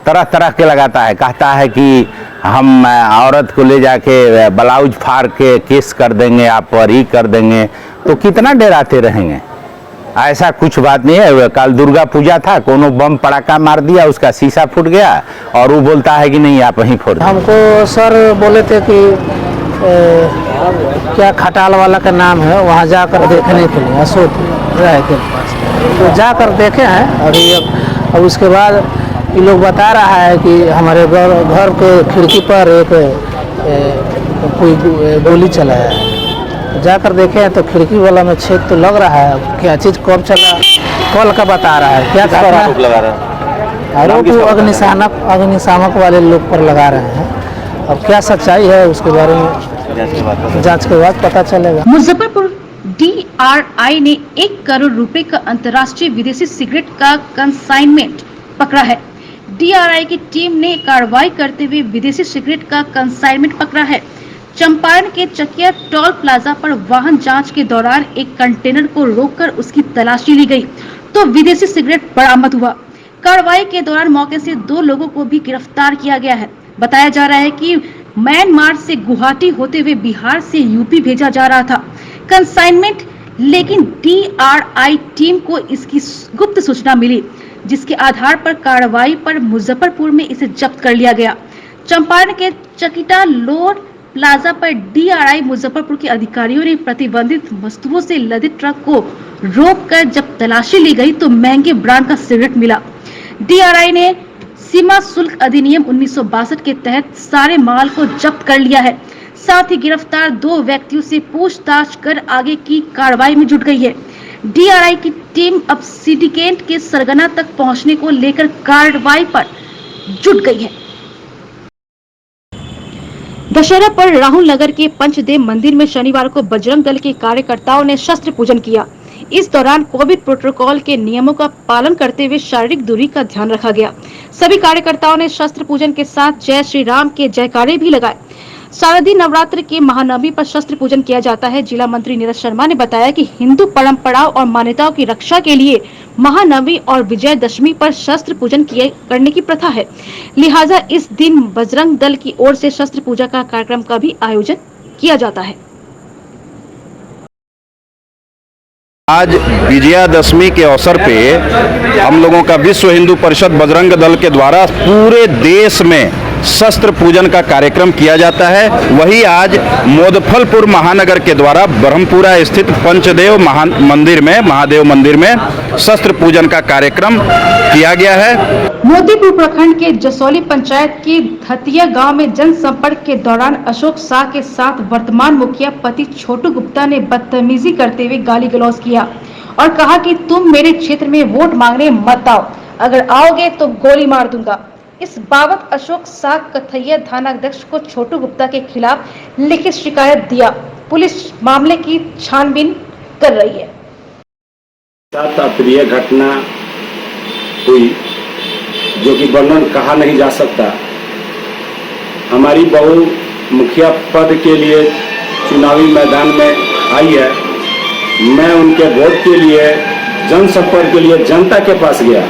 तरह तरह के लगाता है। कहता है कि हम औरत को ले जाके ब्लाउज फाड़ के केस कर देंगे आप पर, ही कर देंगे, तो कितना डराते रहेंगे। ऐसा कुछ बात नहीं है। कल दुर्गा पूजा था, कोनो बम पटाखा मार दिया, उसका शीशा फूट गया, और वो बोलता है कि नहीं आप वहीं फोड़। हमको सर बोले थे कि क्या खटाल वाला का नाम है, वहाँ जाकर देखने के लिए, अशोक राय के पास, तो जाकर देखे हैं अभी। अब उसके बाद ये लोग बता रहा है कि हमारे घर के खिड़की पर एक कोई गोली चलाया है। जाकर देखे हैं तो खिड़की वाला में छेद तो लग रहा है, क्या चीज़ कब चला कल का बता रहा है, क्या आरोप लगा रहा है, आरोप अग्निशामक वाले लोग पर लगा रहे हैं। अब क्या सच्चाई है उसके बारे में जांच के बाद पता चलेगा। मुजफ्फरपुर DRI ने 1 करोड़ रुपए का अंतर्राष्ट्रीय विदेशी सिगरेट का कंसाइनमेंट पकड़ा है। DRI की टीम ने कार्रवाई करते हुए विदेशी सिगरेट का कंसाइनमेंट पकड़ा है। चंपारण के चकिया टोल प्लाजा पर वाहन जांच के दौरान एक कंटेनर को रोककर उसकी तलाशी ली गई तो विदेशी सिगरेट बरामद हुआ। कार्रवाई के दौरान मौके से 2 लोगों को भी गिरफ्तार किया गया है। बताया जा रहा है कि म्यांमार से गुवाहाटी होते हुए बिहार से यूपी भेजा जा रहा था कंसाइनमेंट, लेकिन DRI टीम को इसकी गुप्त सूचना मिली, जिसके आधार पर कार्रवाई पर मुजफ्फरपुर में इसे जब्त कर लिया गया। चंपारण के चकिटा लोड प्लाजा पर DRI मुजफ्फरपुर के अधिकारियों ने प्रतिबंधित वस्तुओं से लदे ट्रक को रोककर जब तलाशी ली गई तो महंगे ब्रांड का सिगरेट मिला। DRI ने सीमा शुल्क अधिनियम 1962 के तहत सारे माल को जब्त कर लिया है। साथ ही गिरफ्तार 2 व्यक्तियों से पूछताछ कर आगे की कार्रवाई में जुट गई है। DRI की टीम अब सिंडिकेट के सरगना तक पहुंचने को लेकर कार्रवाई पर जुट गई है। दशहरा पर राहुल नगर के पंचदेव मंदिर में शनिवार को बजरंग दल के कार्यकर्ताओं ने शस्त्र पूजन किया। इस दौरान कोविड प्रोटोकॉल के नियमों का पालन करते हुए शारीरिक दूरी का ध्यान रखा गया। सभी कार्यकर्ताओं ने शस्त्र पूजन के साथ जय श्री राम के जयकारे भी लगाए। शारदीय नवरात्र के महानवमी पर शस्त्र पूजन किया जाता है। जिला मंत्री नीरज शर्मा ने बताया कि हिंदू परंपराओं और मान्यताओं की रक्षा के लिए महानवमी और विजयदशमी पर शस्त्र पूजन करने की प्रथा है, लिहाजा इस दिन बजरंग दल की ओर से शस्त्र पूजा का कार्यक्रम का भी आयोजन किया जाता है। आज विजयादशमी के अवसर पे हम लोगों का विश्व हिंदू परिषद बजरंग दल के द्वारा पूरे देश में शस्त्र पूजन का कार्यक्रम किया जाता है। वही आज मोदफलपुर महानगर के द्वारा ब्रह्मपुरा स्थित पंचदेव महादेव मंदिर में शस्त्र पूजन का कार्यक्रम किया गया है। मोतीपुर प्रखंड के जसौली पंचायत के धतिया गांव में जनसंपर्क के दौरान अशोक शाह के साथ वर्तमान मुखिया पति छोटू गुप्ता ने बदतमीजी करते हुए गाली गलौज किया और कहा कि तुम मेरे क्षेत्र में वोट मांगने मत आओ, अगर आओगे तो गोली मार दूंगा। इस बाबत अशोक शाह कथैया थानाध्यक्ष को छोटू गुप्ता के खिलाफ लिखित शिकायत दिया। पुलिस मामले की छानबीन कर रही है। साथ अप्रिय घटना हुई जो कि वर्णन कहा नहीं जा सकता। हमारी बहू मुखिया पद के लिए चुनावी मैदान में आई है। मैं उनके वोट के लिए जनसंपर्क के लिए जनता के पास गया।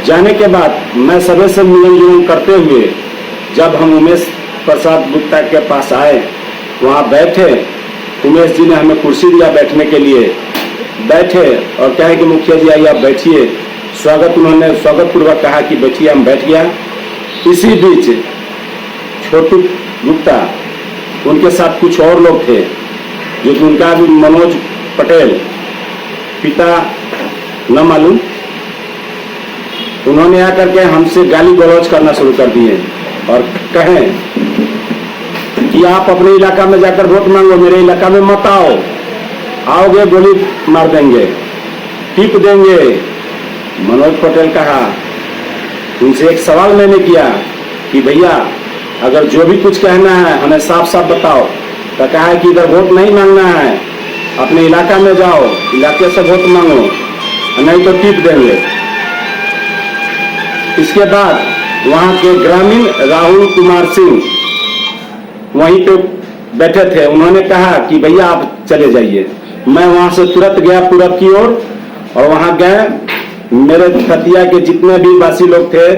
जाने के बाद मैं सभी से मिलन जुलन करते हुए जब हम उमेश प्रसाद गुप्ता के पास आए, वहाँ बैठे, उमेश जी ने हमें कुर्सी दिया बैठने के लिए, बैठे और कहे कि मुखिया जी आइए आप बैठिए। उन्होंने स्वागत पूर्वक कहा कि बैठिए, हम बैठ गया। इसी बीच छोटू गुप्ता उनके साथ कुछ और लोग थे जो कि उनका भी मनोज पटेल पिता न मालूम, उन्होंने आकर के हमसे गाली गलौज करना शुरू कर दिए और कहें कि आप अपने इलाका में जाकर वोट मांगो, मेरे इलाका में मत आओ, आओगे गोली मार देंगे, टिप देंगे। मनोज पटेल कहा, उनसे एक सवाल मैंने किया कि भैया अगर जो भी कुछ कहना है हमें साफ साफ बताओ। तो कहा है कि इधर वोट नहीं मांगना है, अपने इलाका में जाओ, इलाके से वोट मांगो, नहीं तो टिप देंगे। इसके बाद वहां के ग्रामीण राहुल कुमार सिंह वहीं पे बैठे थे, उन्होंने कहा कि भैया आप चले जाइए। मैं वहां से तुरंत गया पूरब की ओर और वहां गए, मेरे खतिया के जितने भी वासी लोग थे,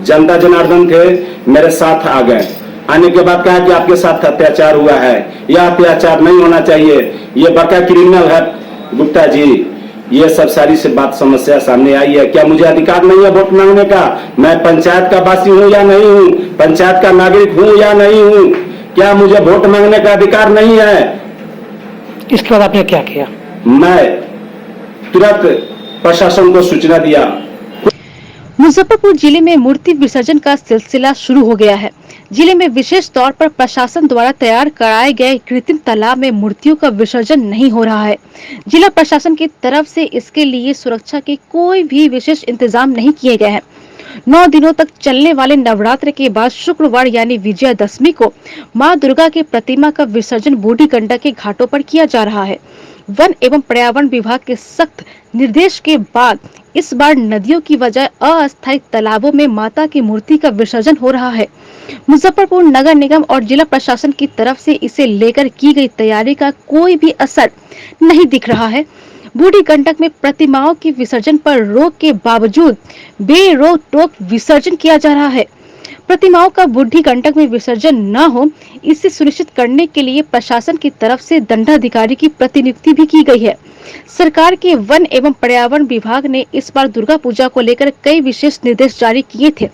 जनता जनार्दन थे, मेरे साथ आ गए। आने के बाद कहा कि आपके साथ अत्याचार हुआ है, यह अत्याचार नहीं होना चाहिए, ये बड़का क्रिमिनल है गुप्ता जी। ये सब सारी से बात समस्या सामने आई है। क्या मुझे अधिकार नहीं है वोट मांगने का? मैं पंचायत का वासी हूँ या नहीं हूँ? पंचायत का नागरिक हूँ या नहीं हूँ? क्या मुझे वोट मांगने का अधिकार नहीं है? इसके बाद आपने क्या किया? मैं तुरंत प्रशासन को सूचना दिया। मुजफ्फरपुर जिले में मूर्ति विसर्जन का सिलसिला शुरू हो गया है। जिले में विशेष तौर पर प्रशासन द्वारा तैयार कराए गए कृत्रिम तालाब में मूर्तियों का विसर्जन नहीं हो रहा है। जिला प्रशासन की तरफ से इसके लिए सुरक्षा के कोई भी विशेष इंतजाम नहीं किए गए हैं। 9 दिनों तक चलने वाले नवरात्र के बाद शुक्रवार यानी विजयादशमी को मां दुर्गा की प्रतिमा का विसर्जन बूढ़ी गंडक के घाटों पर किया जा रहा है। वन एवं पर्यावरण विभाग के सख्त निर्देश के बाद इस बार नदियों की बजाय अस्थायी तालाबों में माता की मूर्ति का विसर्जन हो रहा है। मुजफ्फरपुर नगर निगम और जिला प्रशासन की तरफ से इसे लेकर की गई तैयारी का कोई भी असर नहीं दिख रहा है। बूढ़ी गंडक में प्रतिमाओं के विसर्जन पर रोक के बावजूद बेरोक टोक विसर्जन किया जा रहा है। प्रतिमाओं का बूढ़ी गंडक में विसर्जन न हो, इसे सुनिश्चित करने के लिए प्रशासन की तरफ से दंडाधिकारी की प्रतिनियुक्ति भी की गई है। सरकार के वन एवं पर्यावरण विभाग ने इस बार दुर्गा पूजा को लेकर कई विशेष निर्देश जारी किए थे।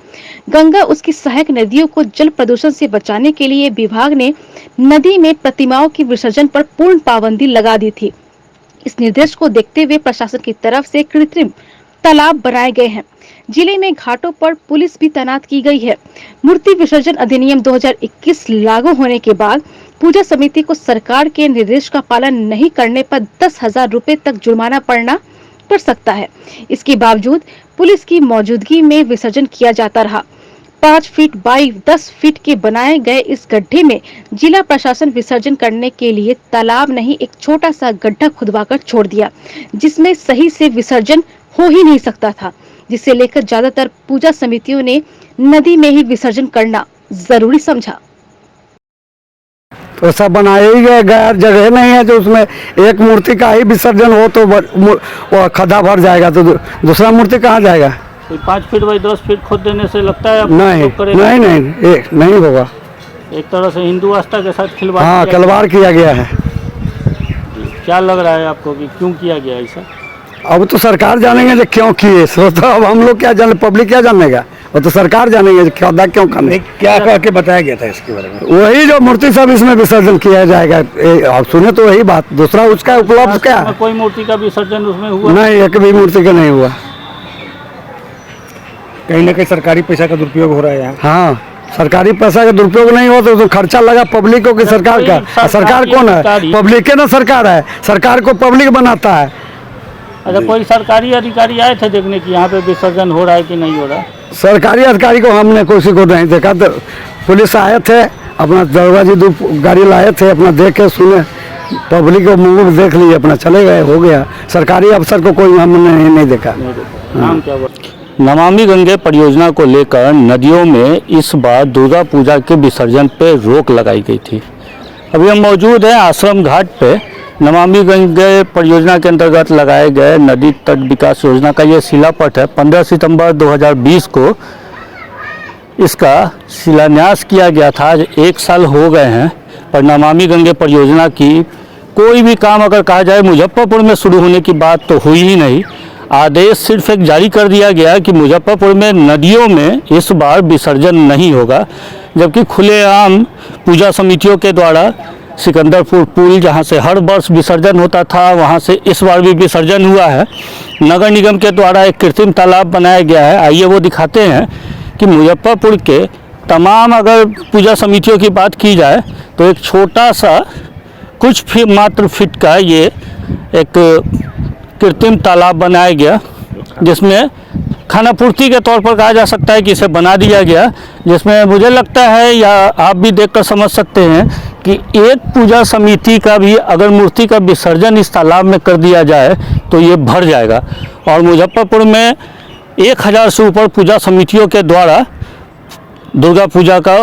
गंगा उसकी सहायक नदियों को जल प्रदूषण से बचाने के लिए विभाग ने नदी में प्रतिमाओं के विसर्जन पर पूर्ण पाबंदी लगा दी थी। इस निर्देश को देखते हुए प्रशासन की तरफ से कृत्रिम तालाब बनाए गए हैं। जिले में घाटों पर पुलिस भी तैनात की गई है। मूर्ति विसर्जन अधिनियम 2021 लागू होने के बाद पूजा समिति को सरकार के निर्देश का पालन नहीं करने पर 10,000 रुपए तक जुर्माना पड़ सकता है। इसके बावजूद पुलिस की मौजूदगी में विसर्जन किया जाता रहा। 5 फीट बाई 10 फीट के बनाए गए इस गड्ढे में जिला प्रशासन विसर्जन करने के लिए तालाब नहीं, एक छोटा सा गड्ढा खुदवाकर छोड़ दिया, जिसमें सही से विसर्जन हो ही नहीं सकता था, जिसे लेकर ज्यादातर पूजा समितियों ने नदी में ही विसर्जन करना जरूरी समझा। तो सब बनाए ही गए, जगह नहीं है जो उसमें एक मूर्ति का ही विसर्जन हो तो वो खड्डा भर जाएगा, तो दूसरा मूर्ति कहाँ जाएगा? 5 फीट बाई 10 फीट खोद देने से लगता है नहीं होगा। एक तरह से हिंदू आस्था के साथ खिलवाड़ खिलवाड़ किया गया है। क्या लग रहा है आपको कि क्यों किया गया ऐसा? अब तो सरकार जानेंगे जो क्यों किए, तो अब हम लोग क्या जाने, पब्लिक क्या जानेगा? वो तो सरकार जानेंगे क्यों करने। क्या कह के बताया गया था इसके बारे में? वही जो मूर्ति सब इसमें विसर्जन किया जाएगा, आप सुने तो वही बात। दूसरा उसका उपलब्ध क्या? कोई मूर्ति का विसर्जन उसमें हुआ नहीं, एक भी मूर्ति का नहीं हुआ। कहीं ना कहीं सरकारी पैसा का दुरुपयोग हो रहा है यहाँ। हाँ, सरकारी पैसा का दुरुपयोग नहीं हो तो खर्चा लगा पब्लिक को कि सरकार का? सरकार कौन है? पब्लिक ना सरकार है, सरकार को पब्लिक बनाता है। अच्छा, कोई सरकारी अधिकारी आए थे देखने की यहाँ पे विसर्जन हो रहा है कि नहीं हो रहा? सरकारी अधिकारी को हमने किसी को नहीं देखा, तो पुलिस आए थे, अपना दरवाजे 2 गाड़ी लाए थे, अपना देखे सुने, पब्लिक को मुंह देख लिए, अपना चले गए, हो गया। सरकारी अफसर को कोई हमने नहीं देखा। नाम क्या हुआ? नमामि गंगे परियोजना को लेकर नदियों में इस बार दुर्गा पूजा के विसर्जन पे रोक लगाई गई थी। अभी हम मौजूद हैं आश्रम घाट पे। नमामि गंगे परियोजना के अंतर्गत लगाए गए नदी तट विकास योजना का ये शिलापट है। 15 सितंबर 2020 को इसका शिलान्यास किया गया था। आज 1 साल हो गए हैं, पर नमामि गंगे परियोजना की कोई भी काम अगर कहा जाए मुजफ्फरपुर में शुरू होने की बात तो हुई ही नहीं। आदेश सिर्फ एक जारी कर दिया गया कि मुजफ्फरपुर में नदियों में इस बार विसर्जन नहीं होगा, जबकि खुलेआम पूजा समितियों के द्वारा सिकंदरपुर पुल, जहां से हर वर्ष विसर्जन होता था, वहां से इस बार भी विसर्जन हुआ है। नगर निगम के द्वारा एक कृत्रिम तालाब बनाया गया है। आइए वो दिखाते हैं कि मुजफ्फरपुर के तमाम अगर पूजा समितियों की बात की जाए तो एक छोटा सा कुछ मात्र फीट का ये एक कृत्रिम तालाब बनाया गया, जिसमें खानापूर्ति के तौर पर कहा जा सकता है कि इसे बना दिया गया, जिसमें मुझे लगता है या आप भी देखकर समझ सकते हैं कि एक पूजा समिति का भी अगर मूर्ति का विसर्जन इस तालाब में कर दिया जाए तो ये भर जाएगा। और मुजफ्फरपुर में 1000 से ऊपर पूजा समितियों के द्वारा दुर्गा पूजा का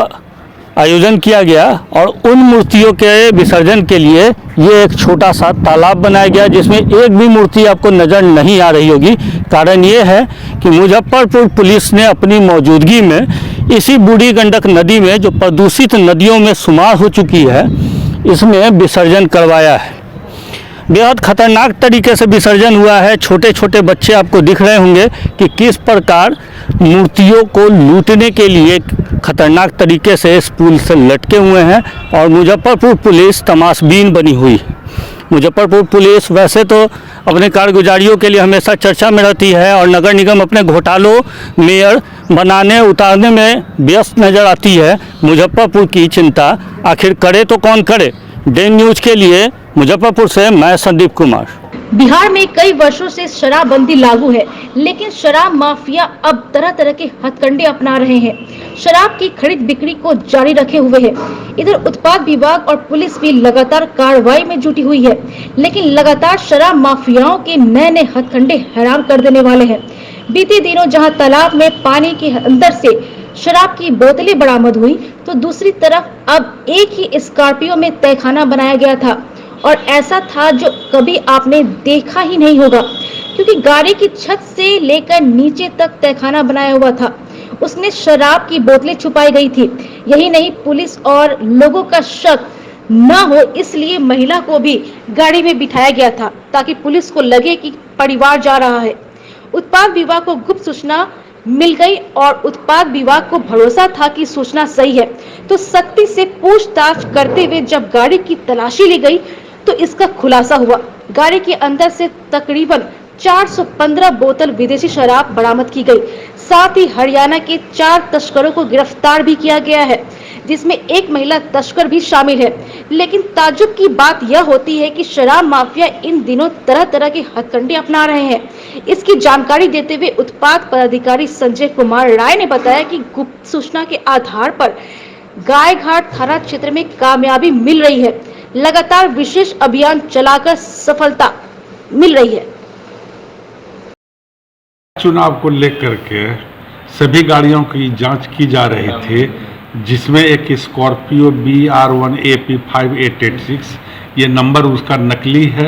आयोजन किया गया और उन मूर्तियों के विसर्जन के लिए ये एक छोटा सा तालाब बनाया गया, जिसमें एक भी मूर्ति आपको नज़र नहीं आ रही होगी। कारण ये है कि मुजफ्फरपुर पुलिस ने अपनी मौजूदगी में इसी बूढ़ी गंडक नदी में, जो प्रदूषित नदियों में शुमार हो चुकी है, इसमें विसर्जन करवाया है। बेहद खतरनाक तरीके से विसर्जन हुआ है। छोटे छोटे बच्चे आपको दिख रहे होंगे कि किस प्रकार मूर्तियों को लूटने के लिए खतरनाक तरीके से इस पुल से लटके हुए हैं और मुजफ्फरपुर पुलिस तमाशबीन बनी हुई। मुजफ्फरपुर पुलिस वैसे तो अपने कारगुजारियों के लिए हमेशा चर्चा में रहती है और नगर निगम अपने घोटालों मेयर बनाने उतारने में व्यस्त नज़र आती है। मुजफ्फरपुर की चिंता आखिर करे तो कौन करे। डे न्यूज के लिए मुजफ्फरपुर से मैं संदीप कुमार। बिहार में कई वर्षों से शराबबंदी लागू है, लेकिन शराब माफिया अब तरह तरह के हथकंडे अपना रहे हैं। शराब की खरीद बिक्री को जारी रखे हुए है। इधर उत्पाद विभाग और पुलिस भी लगातार कार्रवाई में जुटी हुई है, लेकिन लगातार शराब माफियाओं के नए नए हथकंडे हैरान कर देने वाले हैं। बीते दिनों जहां तालाब में पानी के अंदर से शराब की बोतलें बरामद हुई, तो दूसरी तरफ अब एक ही स्कॉर्पियो में तहखाना बनाया गया था, और ऐसा था जो कभी आपने देखा ही नहीं होगा, क्योंकि गाड़ी की छत से लेकर नीचे तक तहखाना बनाया हुआ था। उसने शराब की बोतलें छुपाई गई थी। यही नहीं, पुलिस और लोगों का शक न हो इसलिए महिला को भी गाड़ी में बिठाया गया था ताकि पुलिस को लगे कि परिवार जा रहा है। उत्पाद विभाग को गुप्त सूचना मिल गई और उत्पाद विभाग को भरोसा था कि सूचना सही है, तो सख्ती से पूछताछ करते हुए जब गाड़ी की तलाशी ली गई तो इसका खुलासा हुआ। गाड़ी के अंदर से तकरीबन 415 बोतल विदेशी शराब बरामद की गई। साथ ही हरियाणा के 4 तस्करों को गिरफ्तार भी किया गया है, जिसमें एक महिला तस्कर भी शामिल है। लेकिन ताज्जुब की बात यह होती है कि शराब माफिया इन दिनों तरह तरह के हथकंडे अपना रहे हैं। इसकी जानकारी देते हुए उत्पाद पदाधिकारी संजय कुमार राय ने बताया कि गुप्त सूचना के आधार पर गायघाट थाना क्षेत्र में कामयाबी मिल रही है। लगातार विशेष अभियान चलाकर सफलता मिल रही है। चुनाव को लेकर के सभी गाड़ियों की जांच की जा रही थी, जिसमें एक स्कॉर्पियो BR1 AP 5886 ये नंबर उसका नकली है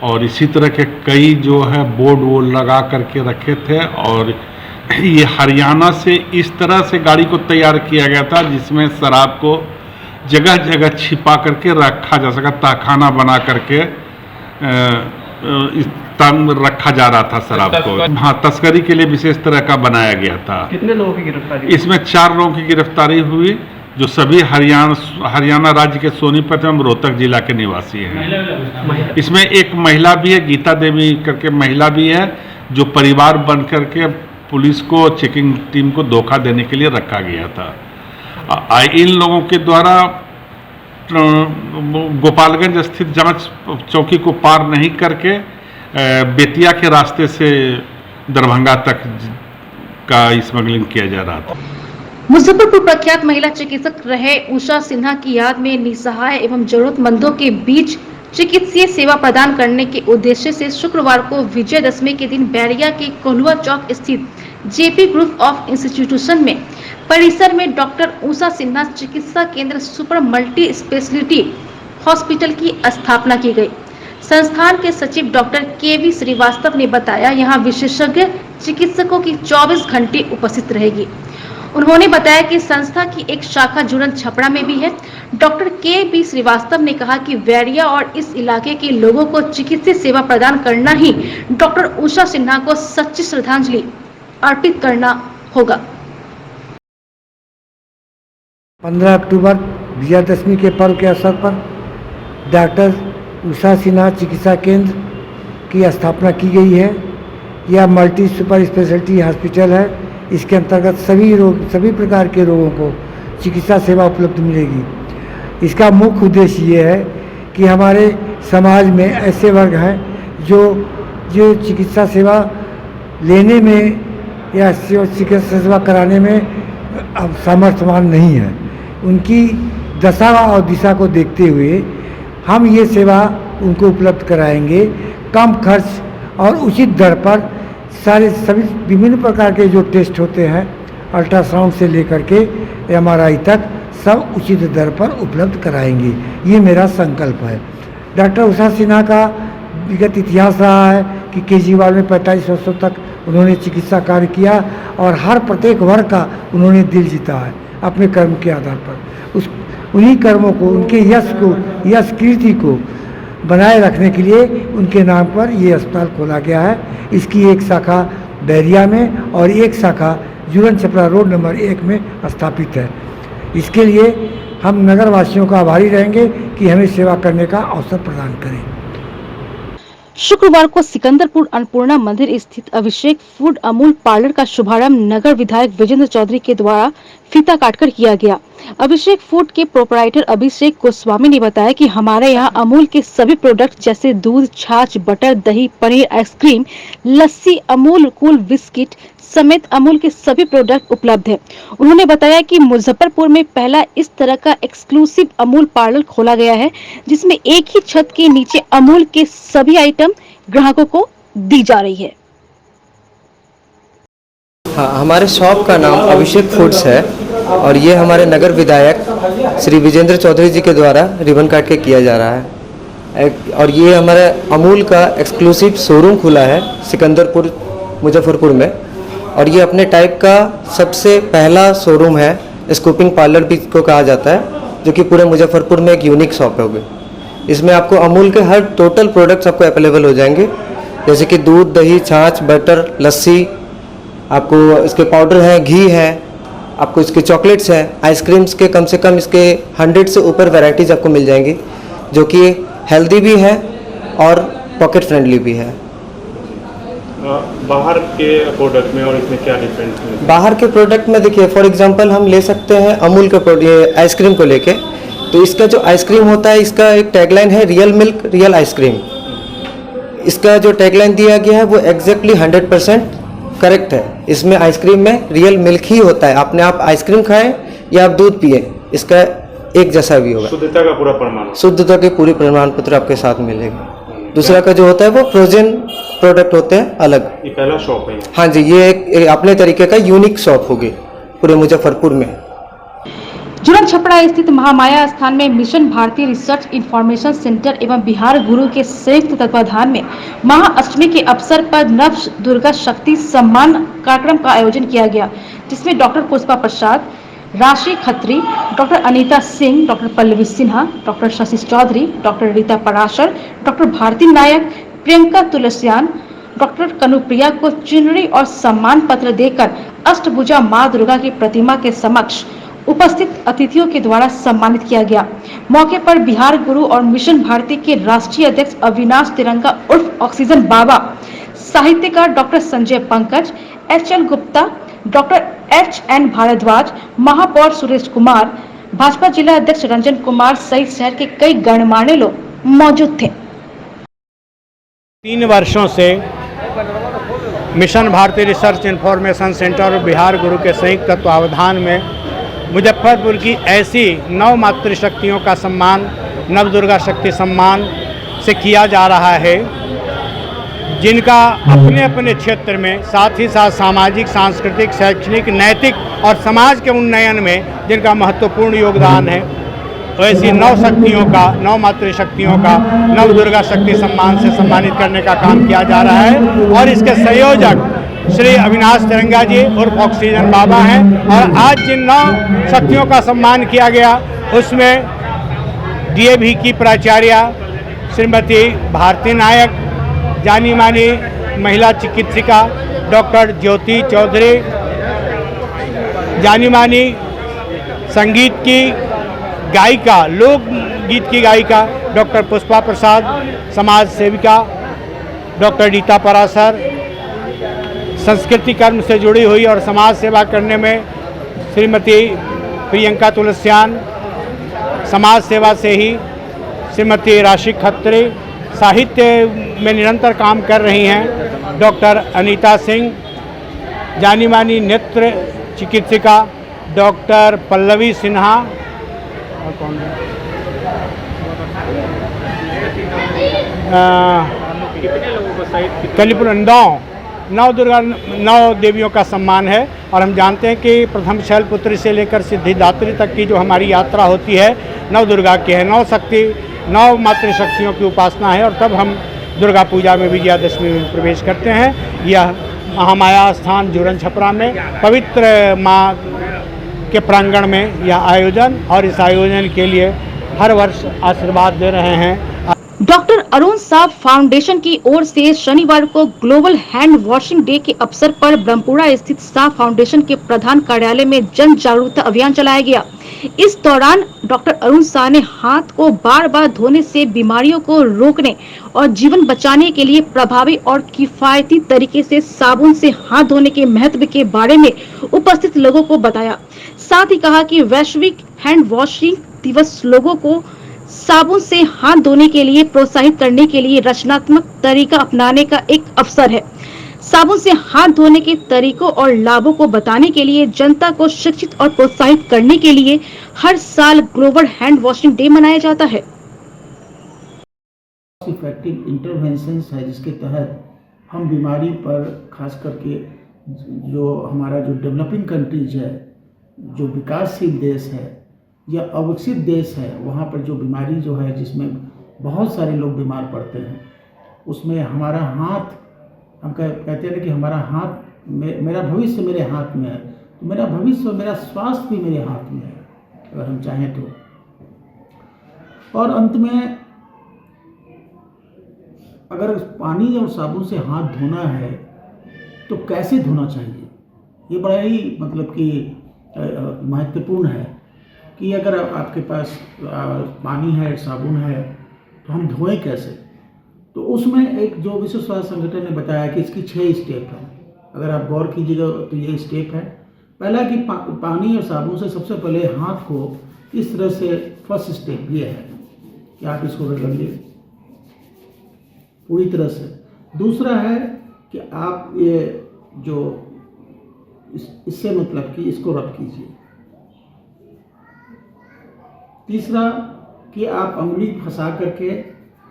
और इसी तरह के कई जो है बोर्ड वो लगा करके रखे थे और ये हरियाणा से इस तरह से गाड़ी को तैयार किया गया था जिसमें शराब को जगह जगह छिपा करके रखा जा सका, तहखाना बना करके रखा जा रहा था शराब को। हाँ, तस्करी के लिए विशेष तरह का बनाया गया था। कितने लोगों की गिरफ्तारी? इसमें 4 लोगों की गिरफ्तारी हुई जो सभी हरियाणा राज्य के सोनीपत एवं रोहतक जिला के निवासी हैं। इसमें एक महिला भी है, गीता देवी करके महिला भी है, जो परिवार बन करके पुलिस को चेकिंग टीम को धोखा देने के लिए रखा गया था। इन लोगों के द्वारा गोपालगंज स्थित जांच चौकी को पार नहीं करके बेतिया के रास्ते से दरभंगा तक का स्मगलिंग किया जा रहा था। मुजफ्फरपुर प्रख्यात महिला चिकित्सक रहे उषा सिन्हा की याद में निसहाय एवं जरूरतमंदों के बीच चिकित्सीय सेवा प्रदान करने के उद्देश्य से शुक्रवार को विजयदशमी के दिन बैरिया के कोल्हुआ चौक स्थित जेपी ग्रुप ऑफ इंस्टीट्यूशन में परिसर में डॉक्टर उषा सिन्हा चिकित्सा केंद्र सुपर मल्टी स्पेशलिटी हॉस्पिटल की स्थापना की गई। संस्थान के सचिव डॉक्टर KV श्रीवास्तव ने बताया, यहाँ विशेषज्ञ चिकित्सकों की 24 घंटे उपस्थित रहेगी। उन्होंने बताया कि संस्था की एक शाखा जुड़न छपरा में भी है। डॉक्टर KV श्रीवास्तव ने कहा कि बैरिया और इस इलाके के लोगों को चिकित्सीय सेवा प्रदान करना ही डॉक्टर उषा सिन्हा को सच्ची श्रद्धांजलि अर्पित करना होगा। 15 अक्टूबर विजयादशमी के पर्व के अवसर पर डॉक्टर उषा सिन्हा चिकित्सा केंद्र की स्थापना की गई है। यह मल्टी सुपर स्पेशलिटी हॉस्पिटल है। इसके अंतर्गत सभी प्रकार के रोगों को चिकित्सा सेवा उपलब्ध मिलेगी। इसका मुख्य उद्देश्य ये है कि हमारे समाज में ऐसे वर्ग हैं जो चिकित्सा सेवा लेने में या चिकित्सा सेवा कराने में अब सामर्थ्यवान नहीं है। उनकी दशा और दिशा को देखते हुए हम ये सेवा उनको उपलब्ध कराएंगे। कम खर्च और उचित दर पर सभी विभिन्न प्रकार के जो टेस्ट होते हैं, अल्ट्रासाउंड से लेकर के MRI तक सब उचित दर पर उपलब्ध कराएंगे। ये मेरा संकल्प है। डॉक्टर उषा सिन्हा का विगत इतिहास रहा है कि केजरीवाल में 45 वर्षों तक उन्होंने चिकित्सा कार्य किया और हर प्रत्येक वर्ग का उन्होंने दिल जीता है अपने कर्म के आधार पर। उन्हीं कर्मों को, उनके यश कीर्ति को बनाए रखने के लिए उनके नाम पर ये अस्पताल खोला गया है। इसकी एक शाखा बैरिया में और एक शाखा जुड़न छपरा रोड नंबर 1 में स्थापित है। इसके लिए हम नगर वासियों का आभारी रहेंगे कि हमें सेवा करने का अवसर प्रदान करें। शुक्रवार को सिकंदरपुर अन्नपूर्णा मंदिर स्थित अभिषेक फूड अमूल पार्लर का शुभारंभ नगर विधायक विजेंद्र चौधरी के द्वारा फीता काटकर किया गया। अभिषेक फूड के प्रोपराइटर अभिषेक गोस्वामी ने बताया कि हमारे यहां अमूल के सभी प्रोडक्ट जैसे दूध, छाछ, बटर, दही, पनीर, आइसक्रीम, लस्सी, अमूल कूल बिस्किट समेत अमूल के सभी प्रोडक्ट उपलब्ध है। उन्होंने बताया कि मुजफ्फरपुर में पहला इस तरह का एक्सक्लूसिव अमूल पार्लर खोला गया है, जिसमें एक ही छत के नीचे अमूल के सभी आइटम ग्राहकों को दी जा रही है। हाँ, हमारे शॉप का नाम अभिषेक फूड्स है और ये हमारे नगर विधायक श्री विजेंद्र चौधरी जी के द्वारा रिबन काट के किया जा रहा है। और ये हमारा अमूल का एक्सक्लूसिव शोरूम खुला है सिकंदरपुर मुजफ्फरपुर में। और ये अपने टाइप का सबसे पहला शोरूम है, स्कूपिंग पार्लर भी को कहा जाता है, जो कि पूरे मुजफ्फरपुर में एक यूनिक शॉप होगी। इसमें आपको अमूल के हर टोटल प्रोडक्ट्स आपको अवेलेबल हो जाएंगे, जैसे कि दूध, दही, छाछ, बटर, लस्सी, आपको इसके पाउडर हैं, घी है, आपको इसके चॉकलेट्स हैं, आइसक्रीम्स के कम से कम इसके 100 से ऊपर वैरायटीज़ आपको मिल जाएंगी, जो कि हेल्दी भी है और पॉकेट फ्रेंडली भी है। बाहर के प्रोडक्ट में और इसमें क्या डिफरेंस है? बाहर के प्रोडक्ट में देखिए, फॉर एग्जांपल हम ले सकते हैं अमूल के आइसक्रीम को लेके, तो इसका जो आइसक्रीम होता है, इसका एक टैगलाइन है रियल मिल्क रियल आइसक्रीम। इसका जो टैगलाइन दिया गया है वो एग्जैक्टली 100% करेक्ट है। इसमें आइसक्रीम में रियल मिल्क ही होता है, आपने आप आइसक्रीम खाएं या आप दूध पिए, इसका एक जैसा भी होगा। शुद्धता का पूरा प्रमाण, शुद्धता के पूरी प्रमाण पत्र आपके साथ मिलेगा। दूसरा का जो होता है वो फ्रोजन प्रोडक्ट होते हैं अलग। ये पहला शॉप है? हाँ जी, ये एक अपने तरीके का यूनिक शॉप होगी पूरे मुजफ्फरपुर में। जुड़न छपरा स्थित महामाया स्थान में मिशन भारतीय रिसर्च इंफॉर्मेशन सेंटर एवं बिहार गुरु के संयुक्त तत्वाधान में महाअष्टमी के अवसर पर नव दुर्गा शक्ति सम्मान कार्यक्रम का आयोजन किया गया, जिसमें doctor Pushpa Prasad, Rashi Khatri, doctor Anita Singh, doctor Pallavi Sinha, doctor Shashi Chaudhary, doctor Rita Parashar, doctor Bharti Nayak, Priyanka Tulsiyan, doctor Kanupriya को चुनरी और सम्मान पत्र देकर अष्टभुजा मां दुर्गा की प्रतिमा के समक्ष उपस्थित अतिथियों के द्वारा सम्मानित किया गया। मौके पर बिहार गुरु और मिशन भारती के राष्ट्रीय अध्यक्ष अविनाश तिरंगा उर्फ ऑक्सीजन बाबा, साहित्यकार doctor Sanjay Pankaj, HL Gupta, doctor HN Bhardwaj, महापौर सुरेश कुमार, भाजपा जिला अध्यक्ष रंजन कुमार सहित शहर के कई गणमान्य लोग मौजूद थे। 3 वर्षों से मिशन भारतीय रिसर्च इंफॉर्मेशन सेंटर और बिहार गुरु के संयुक्त तत्वावधान में मुजफ्फरपुर की ऐसी 9 मातृशक्तियों का सम्मान नव दुर्गा शक्ति सम्मान से किया जा रहा है, जिनका अपने अपने क्षेत्र में साथ ही साथ सामाजिक, सांस्कृतिक, शैक्षणिक, नैतिक और समाज के उन्नयन में जिनका महत्वपूर्ण योगदान है। ऐसी 9 शक्तियों का, 9 मातृशक्तियों का नव दुर्गा शक्ति सम्मान से सम्मानित करने का काम किया जा रहा है और इसके संयोजक श्री अविनाश तिरंगा जी उर्फ ऑक्सीजन बाबा हैं। और आज जिन 9 शक्तियों का सम्मान किया गया उसमें DAV की प्राचार्य श्रीमती भारती नायक, जानी मानी महिला चिकित्सिका डॉक्टर ज्योति चौधरी, जानी मानी संगीत की गायिका, लोक गीत की गायिका डॉक्टर पुष्पा प्रसाद, समाज सेविका डॉक्टर रीता पराशर, संस्कृति कर्म से जुड़ी हुई और समाज सेवा करने में श्रीमती प्रियंका तुलसियान, समाज सेवा से ही श्रीमती राशि खत्री, साहित्य में निरंतर काम कर रही हैं डॉक्टर अनीता सिंह, जानी मानी नेत्र चिकित्सिका डॉक्टर पल्लवी सिन्हा, और कौन है कलीपुर 9 देवियों का सम्मान है। और हम जानते हैं कि प्रथम शैलपुत्री से लेकर सिद्धिदात्री तक की जो हमारी यात्रा होती है 9 दुर्गा की है। 9 शक्ति, 9 मातृशक्तियों की उपासना है और तब हम दुर्गा पूजा में विजयादशमी में प्रवेश करते हैं। यह महामाया स्थान जुड़न छपरा में पवित्र माँ के प्रांगण में यह आयोजन, और इस आयोजन के लिए हर वर्ष आशीर्वाद दे रहे हैं डॉक्टर अरुण साह फाउंडेशन की ओर से शनिवार को ग्लोबल हैंड वॉशिंग डे के अवसर पर ब्रह्मपुरा स्थित साह फाउंडेशन के प्रधान कार्यालय में जन जागरूकता अभियान चलाया गया। इस दौरान डॉक्टर अरुण साह ने हाथ को बार बार धोने से बीमारियों को रोकने और जीवन बचाने के लिए प्रभावी और किफायती तरीके से साबुन से हाथ धोने के महत्व के बारे में उपस्थित लोगों को बताया। साथ ही कहा कि वैश्विक हैंड वॉशिंग दिवस लोगों को साबुन से हाथ धोने के लिए प्रोत्साहित करने के लिए रचनात्मक तरीका अपनाने का एक अवसर है। साबुन से हाथ धोने के तरीकों और लाभों को बताने के लिए जनता को शिक्षित और प्रोत्साहित करने के लिए हर साल ग्लोबल हैंड वॉशिंग डे मनाया जाता है। इफेक्टिव इंटरवेंशंस है जिसके तहत हम बीमारी पर खास करके जो हमारा जो डेवलपिंग कंट्रीज है, जो विकासशील देश है या अविकसित देश है, वहाँ पर जो बीमारी जो है जिसमें बहुत सारे लोग बीमार पड़ते हैं, उसमें हमारा हाथ, हम कहते हैं कि हमारा हाथ मेरा भविष्य मेरे हाथ में है, तो मेरा भविष्य और मेरा स्वास्थ्य भी मेरे हाथ में है अगर हम चाहें तो। और अंत में अगर पानी और साबुन से हाथ धोना है तो कैसे धोना चाहिए, ये बड़ा ही मतलब कि महत्वपूर्ण है कि अगर आपके पास पानी है, साबुन है, तो हम धोएं कैसे। तो उसमें एक जो विश्व स्वास्थ्य संगठन ने बताया कि इसकी 6 स्टेप हैं। अगर आप गौर कीजिएगा तो ये स्टेप है। पहला कि पानी और साबुन से सबसे पहले हाथ को इस तरह से, फर्स्ट स्टेप ये है कि आप इसको रगड़िए पूरी तरह से। दूसरा है कि आप ये जो इससे मतलब कि इसको रब कीजिए। तीसरा कि आप उंगली फंसा करके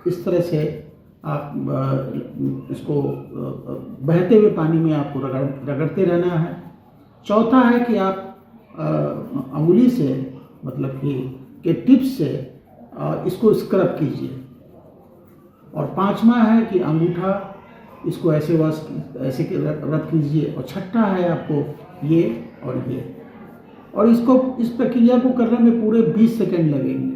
इस तरह से आप इसको बहते हुए पानी में आपको रगड़ते रहना है। चौथा है कि आप उंगली से मतलब कि टिप से इसको स्क्रब कीजिए। और पांचवा है कि अंगूठा इसको ऐसे रब कीजिए। और छठा है आपको ये और ये। और इसको, इस प्रक्रिया को करने में पूरे 20 सेकंड लगेंगे।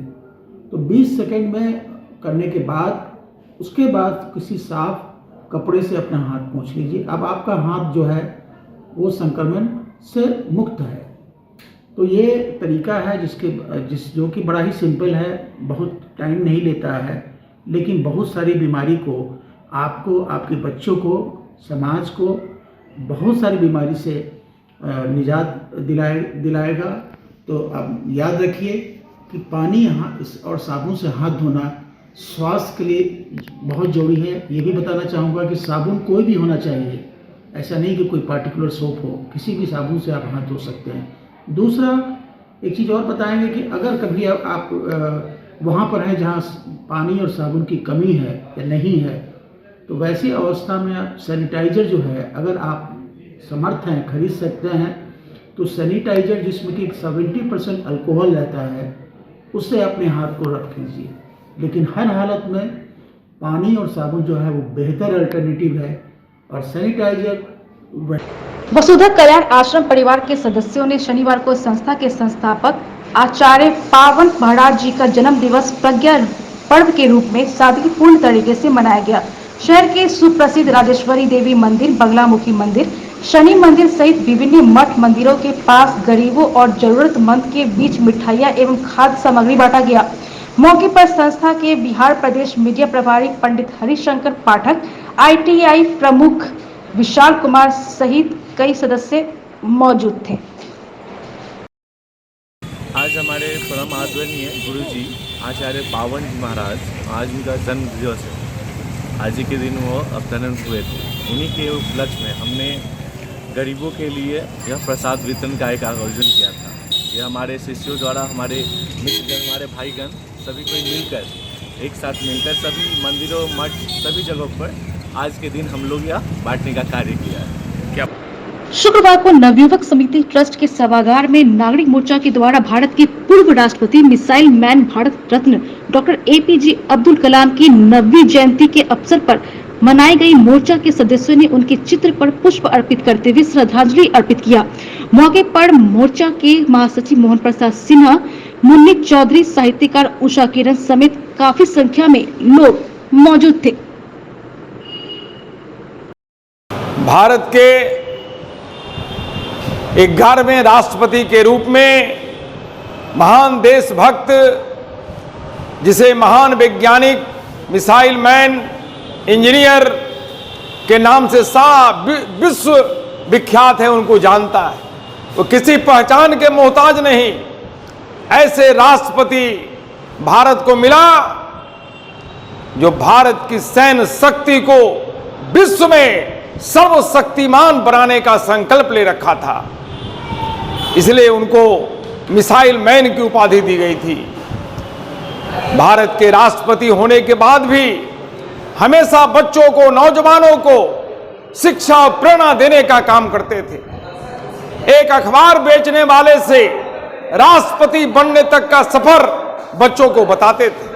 तो 20 सेकंड में करने के बाद उसके बाद किसी साफ कपड़े से अपना हाथ पोंछ लीजिए। अब आपका हाथ जो है वो संक्रमण से मुक्त है। तो ये तरीका है जो कि बड़ा ही सिंपल है, बहुत टाइम नहीं लेता है, लेकिन बहुत सारी बीमारी को आपको, आपके बच्चों को, समाज को बहुत सारी बीमारी से निजात दिलाएगा। तो अब याद रखिए कि पानी और साबुन से हाथ धोना स्वास्थ्य के लिए बहुत ज़रूरी है। ये भी बताना चाहूँगा कि साबुन कोई भी होना चाहिए, ऐसा नहीं कि कोई पार्टिकुलर सोप हो, किसी भी साबुन से आप हाथ धो सकते हैं। दूसरा एक चीज़ और बताएंगे कि अगर कभी आप वहाँ पर हैं जहाँ पानी और साबुन की कमी है या नहीं है, तो वैसी अवस्था में आप सैनिटाइज़र जो है, अगर आप समर्थ हैं, खरीद सकते हैं, तो सैनिटाइज़र जिसमें कि 70% अल्कोहल रहता है, उससे अपने हाथ को रब कीजिए। लेकिन हर हालत में पानी और साबुन जो है वो बेहतर अल्टरनेटिव है। और सैनिटाइज़र वसुधा कल्याण आश्रम परिवार के सदस्यों ने शनिवार को संस्था के संस्थापक आचार्य पावन महाराज जी का जन्म दिवस प्रज्ञा पर्व के रूप में सादगीपूर्ण तरीके से मनाया गया। शहर के सुप्रसिद्ध राजेश्वरी देवी मंदिर, बगलामुखी मंदिर, शनि मंदिर सहित विभिन्न मठ मंदिरों के पास गरीबों और जरूरतमंद के बीच मिठाइयां एवं खाद्य सामग्री बांटा गया। मौके पर संस्था के बिहार प्रदेश मीडिया प्रभारी पंडित हरिशंकर पाठक, ITI प्रमुख विशाल कुमार सहित कई सदस्य मौजूद थे। आज हमारे परम आदरणीय गुरु जी आचार्य पावन जी महाराज, आज उनका जन्म दिवस है। आज ही के दिन वो अवतरण हुए थे। उन्हीं के उपलक्ष्य में हमने गरीबों के लिए यह प्रसाद वितरण का एक आयोजन किया था। यह हमारे शिष्यों द्वारा, हमारे मित्रगण, हमारे भाईगण सभी कोई मिलकर, एक साथ मिलकर सभी मंदिरों, मठ, सभी जगहों पर आज के दिन हम लोग यह बांटने का कार्य किया है। क्या शुक्रवार को नवयुवक समिति ट्रस्ट के सभागार में नागरिक मोर्चा के द्वारा भारत के पूर्व राष्ट्रपति, missile man, Bharat Ratna doctor APJ Abdul Kalam की 90वीं जयंती के अवसर पर मनाई गई मोर्चा के सदस्यों ने उनके चित्र पर पुष्प अर्पित करते हुए श्रद्धांजलि अर्पित किया। मौके पर मोर्चा के महासचिव मोहन प्रसाद सिन्हा, मुन्नी चौधरी, साहित्यकार उषा किरण समेत काफी संख्या में लोग मौजूद थे। भारत के 11वें राष्ट्रपति के रूप में महान देशभक्त, जिसे महान वैज्ञानिक, मिसाइल मैन, इंजीनियर के नाम से विश्व विख्यात है, उनको जानता है। वो किसी पहचान के मोहताज नहीं। ऐसे राष्ट्रपति भारत को मिला जो भारत की सैन्य शक्ति को विश्व में सर्वशक्तिमान बनाने का संकल्प ले रखा था। इसलिए उनको मिसाइल मैन की उपाधि दी गई थी। भारत के राष्ट्रपति होने के बाद भी हमेशा बच्चों को, नौजवानों को शिक्षा और प्रेरणा देने का काम करते थे। एक अखबार बेचने वाले से राष्ट्रपति बनने तक का सफर बच्चों को बताते थे।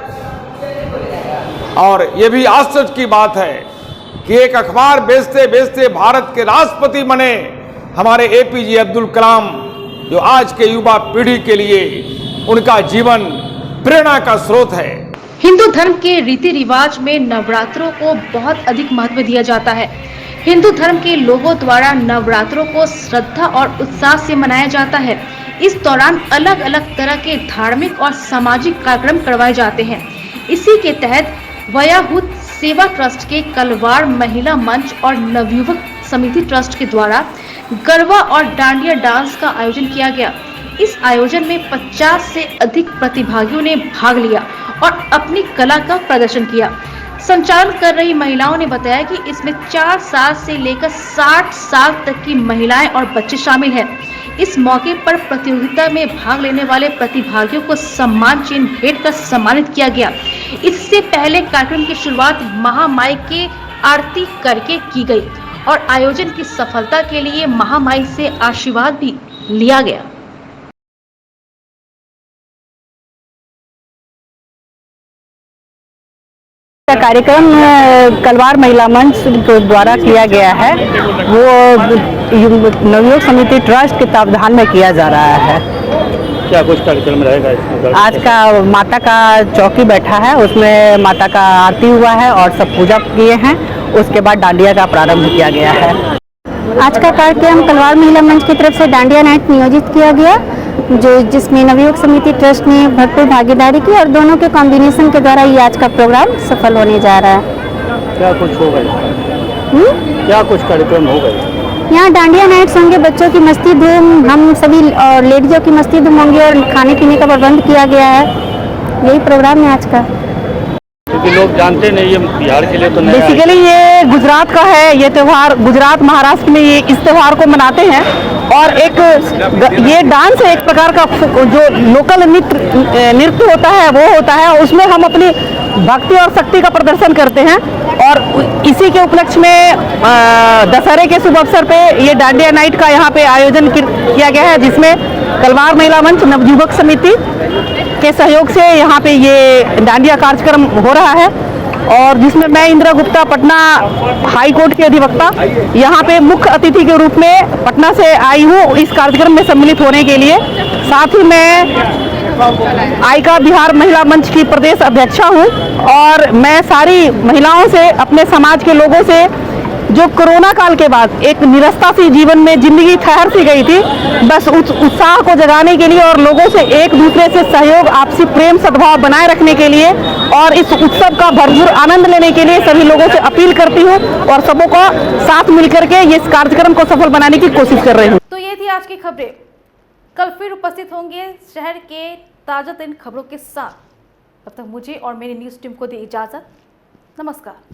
और यह भी आश्चर्य की बात है कि एक अखबार बेचते बेचते भारत के राष्ट्रपति बने हमारे एपीजे अब्दुल कलाम, जो आज के युवा पीढ़ी के लिए उनका जीवन प्रेरणा का स्रोत है। हिंदू धर्म के रीति रिवाज में नवरात्रों को बहुत अधिक महत्व दिया जाता है। हिंदू धर्म के लोगों द्वारा नवरात्रों को श्रद्धा और उत्साह से मनाया जाता है। इस दौरान अलग अलग तरह के धार्मिक और सामाजिक कार्यक्रम करवाए जाते हैं। इसी के तहत वयाहूत सेवा ट्रस्ट के कलवार महिला मंच और नवयुवक समिति ट्रस्ट के द्वारा गरबा और डांडिया डांस का आयोजन किया गया। इस आयोजन में 50 से अधिक प्रतिभागियों ने भाग लिया और अपनी कला का प्रदर्शन किया। संचालन कर रही महिलाओं ने बताया कि इसमें 4 साल से लेकर 60 साल तक की महिलाएं और बच्चे शामिल हैं। इस मौके पर प्रतियोगिता में भाग लेने वाले प्रतिभागियों को सम्मान चिन्ह भेंट कर सम्मानित किया गया। इससे पहले कार्यक्रम की शुरुआत महामाई के आरती करके की गई और आयोजन की सफलता के लिए महामाई से आशीर्वाद भी लिया गया। कार्यक्रम कलवार महिला मंच के द्वारा किया गया है, वो नवयुवक समिति ट्रस्ट के तत्वावधान में किया जा रहा है। क्या कुछ कार्यक्रम रहेगा इसमें? आज का माता का चौकी बैठा है, उसमें माता का आरती हुआ है और सब पूजा किए हैं। उसके बाद डांडिया का प्रारंभ किया गया है। आज का कार्यक्रम कलवार महिला मंच की तरफ से डांडिया नाइट नियोजित किया गया, जिसमें नवयुवक समिति ट्रस्ट ने भरपूर भागीदारी की और दोनों के कॉम्बिनेशन के द्वारा ये आज का प्रोग्राम सफल होने जा रहा है। क्या कुछ होगा? क्या कुछ कार्यक्रम होगा? यहाँ डांडिया नाइट्स होंगे, बच्चों की मस्ती धूम, हम सभी और लेडीजों की मस्ती धूम होंगे और खाने पीने का प्रबंध किया गया है। यही प्रोग्राम है आज का। क्योंकि लोग जानते नहीं, ये बिहार के लिए तो नया है। बेसिकली ये गुजरात का है, ये त्यौहार गुजरात महाराष्ट्र में ये इस त्यौहार को मनाते हैं और एक ये डांस है, एक प्रकार का जो लोकल नृत्य होता है वो होता है, उसमें हम अपनी भक्ति और शक्ति का प्रदर्शन करते हैं। और इसी के उपलक्ष्य में दशहरे के शुभ अवसर पे ये डांडिया नाइट का यहाँ पे आयोजन किया गया है, जिसमें कलवार महिला मंच नवयुवक समिति के सहयोग से यहाँ पे ये डांडिया कार्यक्रम हो रहा है और जिसमें मैं इंदिरा गुप्ता पटना हाई कोर्ट के अधिवक्ता यहाँ पे मुख्य अतिथि के रूप में पटना से आई हूँ इस कार्यक्रम में सम्मिलित होने के लिए। साथ ही मैं आइका बिहार महिला मंच की प्रदेश अध्यक्षा हूँ और मैं सारी महिलाओं से, अपने समाज के लोगों से, जो कोरोना काल के बाद एक निरस्ता सी जीवन में जिंदगी ठहर सी गई थी, बस उस उत्साह को जगाने के लिए और लोगों से एक दूसरे से सहयोग, आपसी प्रेम सद्भाव बनाए रखने के लिए और इस उत्सव का भरपूर आनंद लेने के लिए सभी लोगों से अपील करती हूँ और सबों को साथ मिलकर के इस कार्यक्रम को सफल बनाने की कोशिश कर रही हूँ। तो ये थी आज की खबरें। कल फिर उपस्थित होंगे शहर के ताजा तरीन खबरों के साथ। तब तक मुझे और मेरी न्यूज़ टीम को दी इजाजत। नमस्कार।